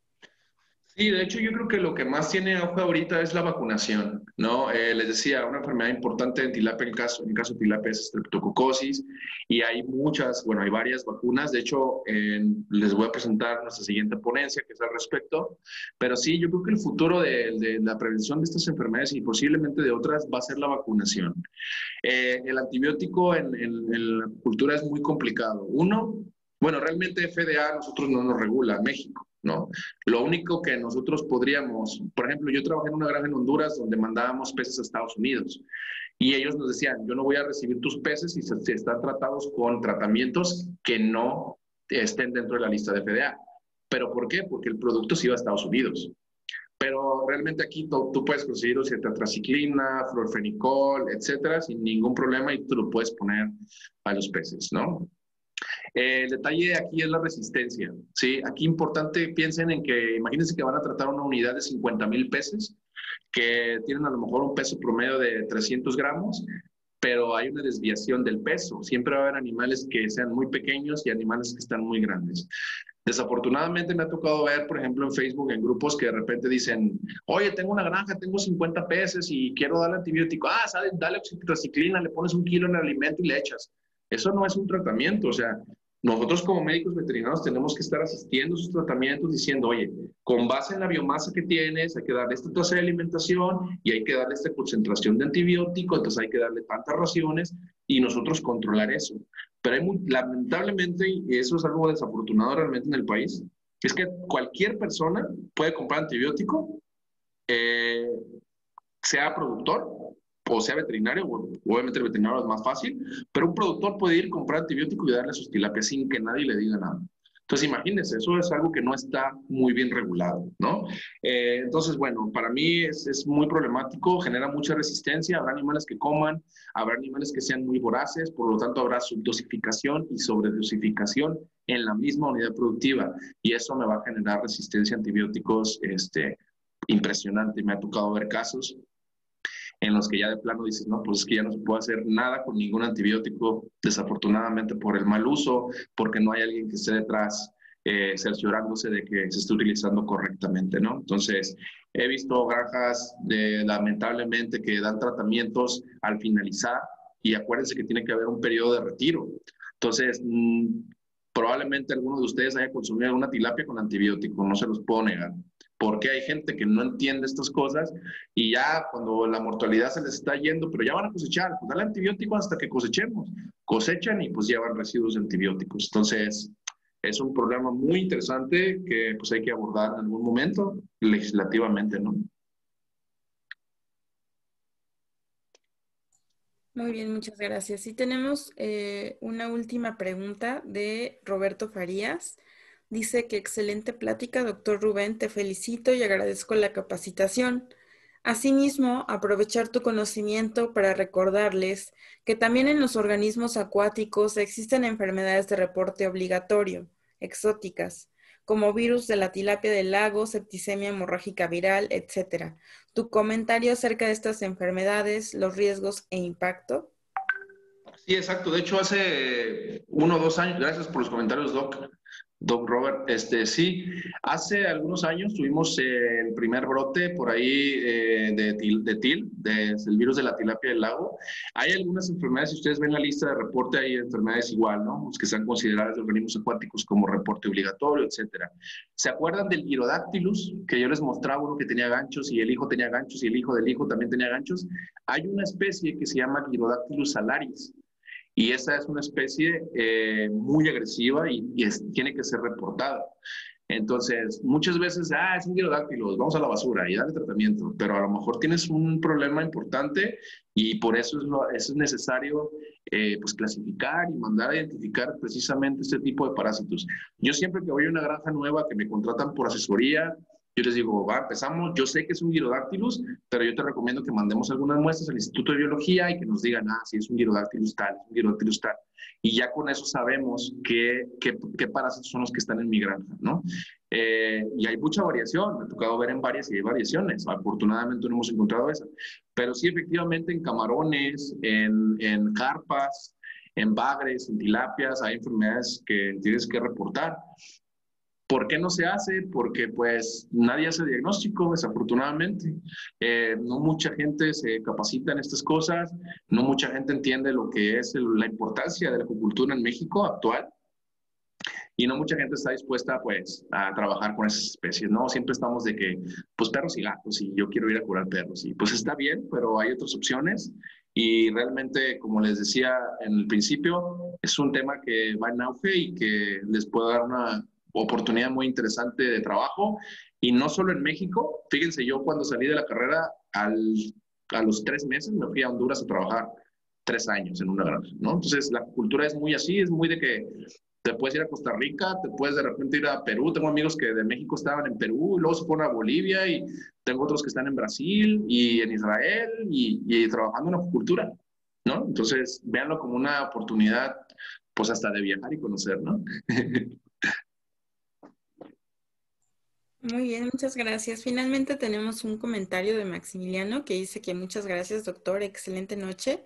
Sí, de hecho yo creo que lo que más tiene auge ahorita es la vacunación, ¿no? Les decía, una enfermedad importante en tilapia, en el caso de tilapia es streptococosis y hay muchas, bueno, hay varias vacunas. De hecho, les voy a presentar nuestra siguiente ponencia que es al respecto, pero sí, yo creo que el futuro de la prevención de estas enfermedades y posiblemente de otras va a ser la vacunación. El antibiótico en la cultura es muy complicado. Uno, bueno, realmente FDA nosotros no nos regula, México, ¿no? Lo único que nosotros podríamos, por ejemplo, yo trabajé en una granja en Honduras donde mandábamos peces a Estados Unidos y ellos nos decían, yo no voy a recibir tus peces si están tratados con tratamientos que no estén dentro de la lista de FDA. ¿Pero por qué? Porque el producto se iba a Estados Unidos. Pero realmente aquí tú puedes conseguir tetraciclina, fluorfenicol, etcétera, sin ningún problema y tú lo puedes poner a los peces, ¿no? El detalle aquí es la resistencia, ¿sí? Aquí importante, piensen en que, imagínense que van a tratar una unidad de 50,000 peces, que tienen a lo mejor un peso promedio de 300 gramos, pero hay una desviación del peso. Siempre va a haber animales que sean muy pequeños y animales que están muy grandes. Desafortunadamente me ha tocado ver, por ejemplo, en Facebook, en grupos que de repente dicen, oye, tengo una granja, tengo 50 peces y quiero darle antibiótico. Ah, ¿sabes? Dale oxitociclina, le pones 1 kilo en el alimento y le echas. Eso no es un tratamiento, o sea, nosotros como médicos veterinarios tenemos que estar asistiendo a sus tratamientos diciendo, oye, con base en la biomasa que tienes, hay que darle esta tasa de alimentación y hay que darle esta concentración de antibiótico, entonces hay que darle tantas raciones y nosotros controlar eso. Pero lamentablemente, y eso es algo desafortunado realmente en el país, es que cualquier persona puede comprar antibiótico, sea productor, o sea veterinario, obviamente el veterinario es más fácil, pero un productor puede ir, comprar antibiótico y darle a sus tilapias sin que nadie le diga nada. Entonces, imagínense, eso es algo que no está muy bien regulado, ¿no? Entonces, bueno, para mí es muy problemático, genera mucha resistencia, habrá animales que coman, habrá animales que sean muy voraces, por lo tanto habrá subdosificación y sobredosificación en la misma unidad productiva y eso me va a generar resistencia a antibióticos impresionante. Me ha tocado ver casos en los que ya de plano dices, no, pues es que ya no se puede hacer nada con ningún antibiótico, desafortunadamente por el mal uso, porque no hay alguien que esté detrás cerciorándose de que se esté utilizando correctamente, ¿no? Entonces, he visto granjas lamentablemente que dan tratamientos al finalizar y acuérdense que tiene que haber un periodo de retiro. Entonces, probablemente alguno de ustedes haya consumido alguna tilapia con antibiótico, no se los puedo negar, porque hay gente que no entiende estas cosas y ya cuando la mortalidad se les está yendo, pero ya van a cosechar, pues dale antibióticos hasta que cosechemos. Cosechan y pues llevan residuos de antibióticos. Entonces, es un problema muy interesante que pues hay que abordar en algún momento legislativamente, ¿no? Muy bien, muchas gracias. Y tenemos una última pregunta de Roberto Farías. Dice que excelente plática, doctor Rubén, te felicito y agradezco la capacitación. Asimismo, aprovechar tu conocimiento para recordarles que también en los organismos acuáticos existen enfermedades de reporte obligatorio, exóticas, como virus de la tilapia del lago, septicemia hemorrágica viral, etc. ¿Tu comentario acerca de estas enfermedades, los riesgos e impacto? Sí, exacto. De hecho, hace 1 o 2 años, gracias por los comentarios, Doc Robert, sí, hace algunos años tuvimos el primer brote por ahí del virus de la tilapia del lago. Hay algunas enfermedades, si ustedes ven la lista de reporte, hay enfermedades igual, ¿no? Los que están consideradas de organismos acuáticos como reporte obligatorio, etcétera. ¿Se acuerdan del Gyrodactylus? Que yo les mostraba uno que tenía ganchos y el hijo tenía ganchos y el hijo del hijo también tenía ganchos. Hay una especie que se llama Gyrodactylus salaris y esa es una especie muy agresiva y tiene que ser reportada. Entonces, muchas veces, es un Gyrodactylus, vamos a la basura y dale tratamiento, pero a lo mejor tienes un problema importante y por eso es necesario pues clasificar y mandar a identificar precisamente este tipo de parásitos. Yo siempre que voy a una granja nueva que me contratan por asesoría, yo les digo, va, empezamos, yo sé que es un Gyrodactylus, pero yo te recomiendo que mandemos algunas muestras al Instituto de Biología y que nos digan, si es un Gyrodactylus tal, es un Gyrodactylus tal. Y ya con eso sabemos qué parásitos son los que están en mi granja, ¿no? Y hay mucha variación, me ha tocado ver en varias y hay variaciones. Afortunadamente no hemos encontrado esa. Pero sí, efectivamente, en camarones, en carpas, en bagres, en tilapias, hay enfermedades que tienes que reportar. ¿Por qué no se hace? Porque pues nadie hace diagnóstico, desafortunadamente. No mucha gente se capacita en estas cosas, no mucha gente entiende lo que es la importancia de la acuicultura en México actual y no mucha gente está dispuesta pues a trabajar con esas especies, ¿no? Siempre estamos de que pues perros y gatos y yo quiero ir a curar perros y pues está bien, pero hay otras opciones y realmente, como les decía en el principio, es un tema que va en auge y que les puede dar una oportunidad muy interesante de trabajo y no solo en México. Fíjense, yo cuando salí de la carrera a los 3 meses me fui a Honduras a trabajar 3 años en una granja, ¿no? Entonces la cultura es muy así, es muy de que te puedes ir a Costa Rica, te puedes de repente ir a Perú. Tengo amigos que de México estaban en Perú, y luego se fueron a Bolivia y tengo otros que están en Brasil y en Israel y trabajando en acuicultura, ¿no? Entonces, véanlo como una oportunidad, pues hasta de viajar y conocer, ¿no? Muy bien, muchas gracias. Finalmente tenemos un comentario de Maximiliano que dice que muchas gracias, doctor, excelente noche.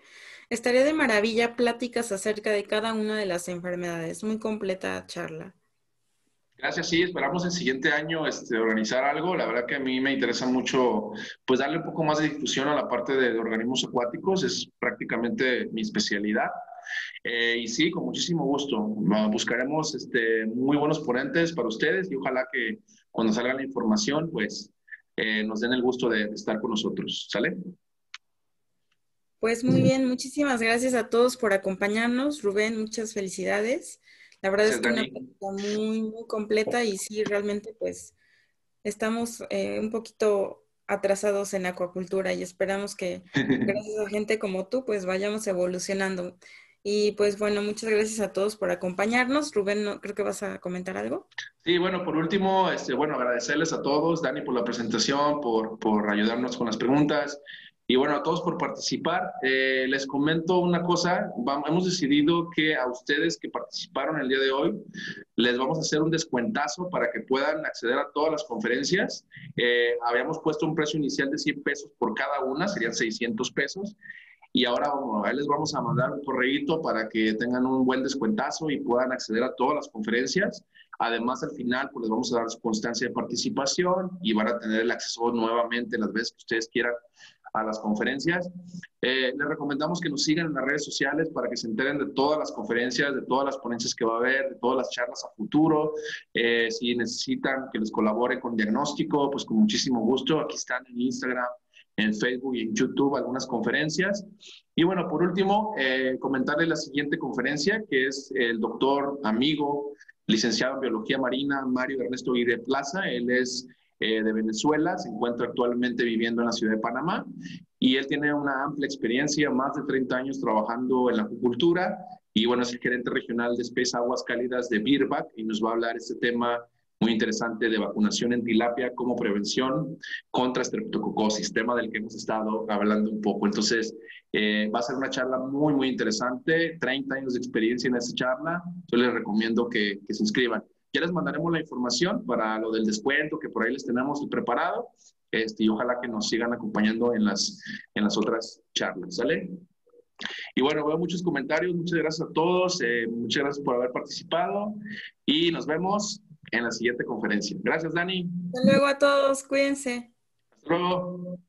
Estaría de maravilla pláticas acerca de cada una de las enfermedades. Muy completa charla. Gracias, sí, esperamos el siguiente año organizar algo. La verdad que a mí me interesa mucho, pues darle un poco más de difusión a la parte de organismos acuáticos, es prácticamente mi especialidad. Y sí, con muchísimo gusto. Buscaremos muy buenos ponentes para ustedes y ojalá que cuando salga la información, pues nos den el gusto de estar con nosotros. ¿Sale? Pues muy bien, muchísimas gracias a todos por acompañarnos. Rubén, muchas felicidades. La verdad es Gracias, que una Dani. plática muy, muy completa y sí, realmente pues estamos un poquito atrasados en acuacultura y esperamos que gracias a gente como tú, pues vayamos evolucionando. Y pues bueno, muchas gracias a todos por acompañarnos. Rubén, creo que vas a comentar algo. Sí, bueno, por último, bueno, agradecerles a todos, Dani, por la presentación, por ayudarnos con las preguntas y bueno, a todos por participar. Les comento una cosa, hemos decidido que a ustedes que participaron el día de hoy, les vamos a hacer un descuentazo para que puedan acceder a todas las conferencias. Habíamos puesto un precio inicial de 100 pesos por cada una, serían 600 pesos. Y ahora bueno, ahí les vamos a mandar un correíto para que tengan un buen descuentazo y puedan acceder a todas las conferencias. Además, al final, pues les vamos a dar su constancia de participación y van a tener el acceso nuevamente las veces que ustedes quieran a las conferencias. Les recomendamos que nos sigan en las redes sociales para que se enteren de todas las conferencias, de todas las ponencias que va a haber, de todas las charlas a futuro. Si necesitan que les colabore con diagnóstico, pues con muchísimo gusto. Aquí están en Instagram, en Facebook y en YouTube algunas conferencias. Y bueno, por último, comentarles la siguiente conferencia, que es el doctor amigo, licenciado en Biología Marina, Mario Ernesto Aguirre Plaza. Él es de Venezuela, se encuentra actualmente viviendo en la ciudad de Panamá y él tiene una amplia experiencia, más de 30 años trabajando en la acuicultura y bueno, es el gerente regional de Especies Aguas Cálidas de Virbac y nos va a hablar este tema muy interesante de vacunación en tilapia como prevención contra Streptococcus, tema del que hemos estado hablando un poco. Entonces, va a ser una charla muy, muy interesante, 30 años de experiencia en esta charla. Yo les recomiendo que se inscriban. Ya les mandaremos la información para lo del descuento, que por ahí les tenemos preparado, y ojalá que nos sigan acompañando en las otras charlas, ¿sale? Y bueno, veo muchos comentarios, muchas gracias a todos, muchas gracias por haber participado y nos vemos en la siguiente conferencia. Gracias, Dani. Hasta luego a todos, cuídense. Hasta luego.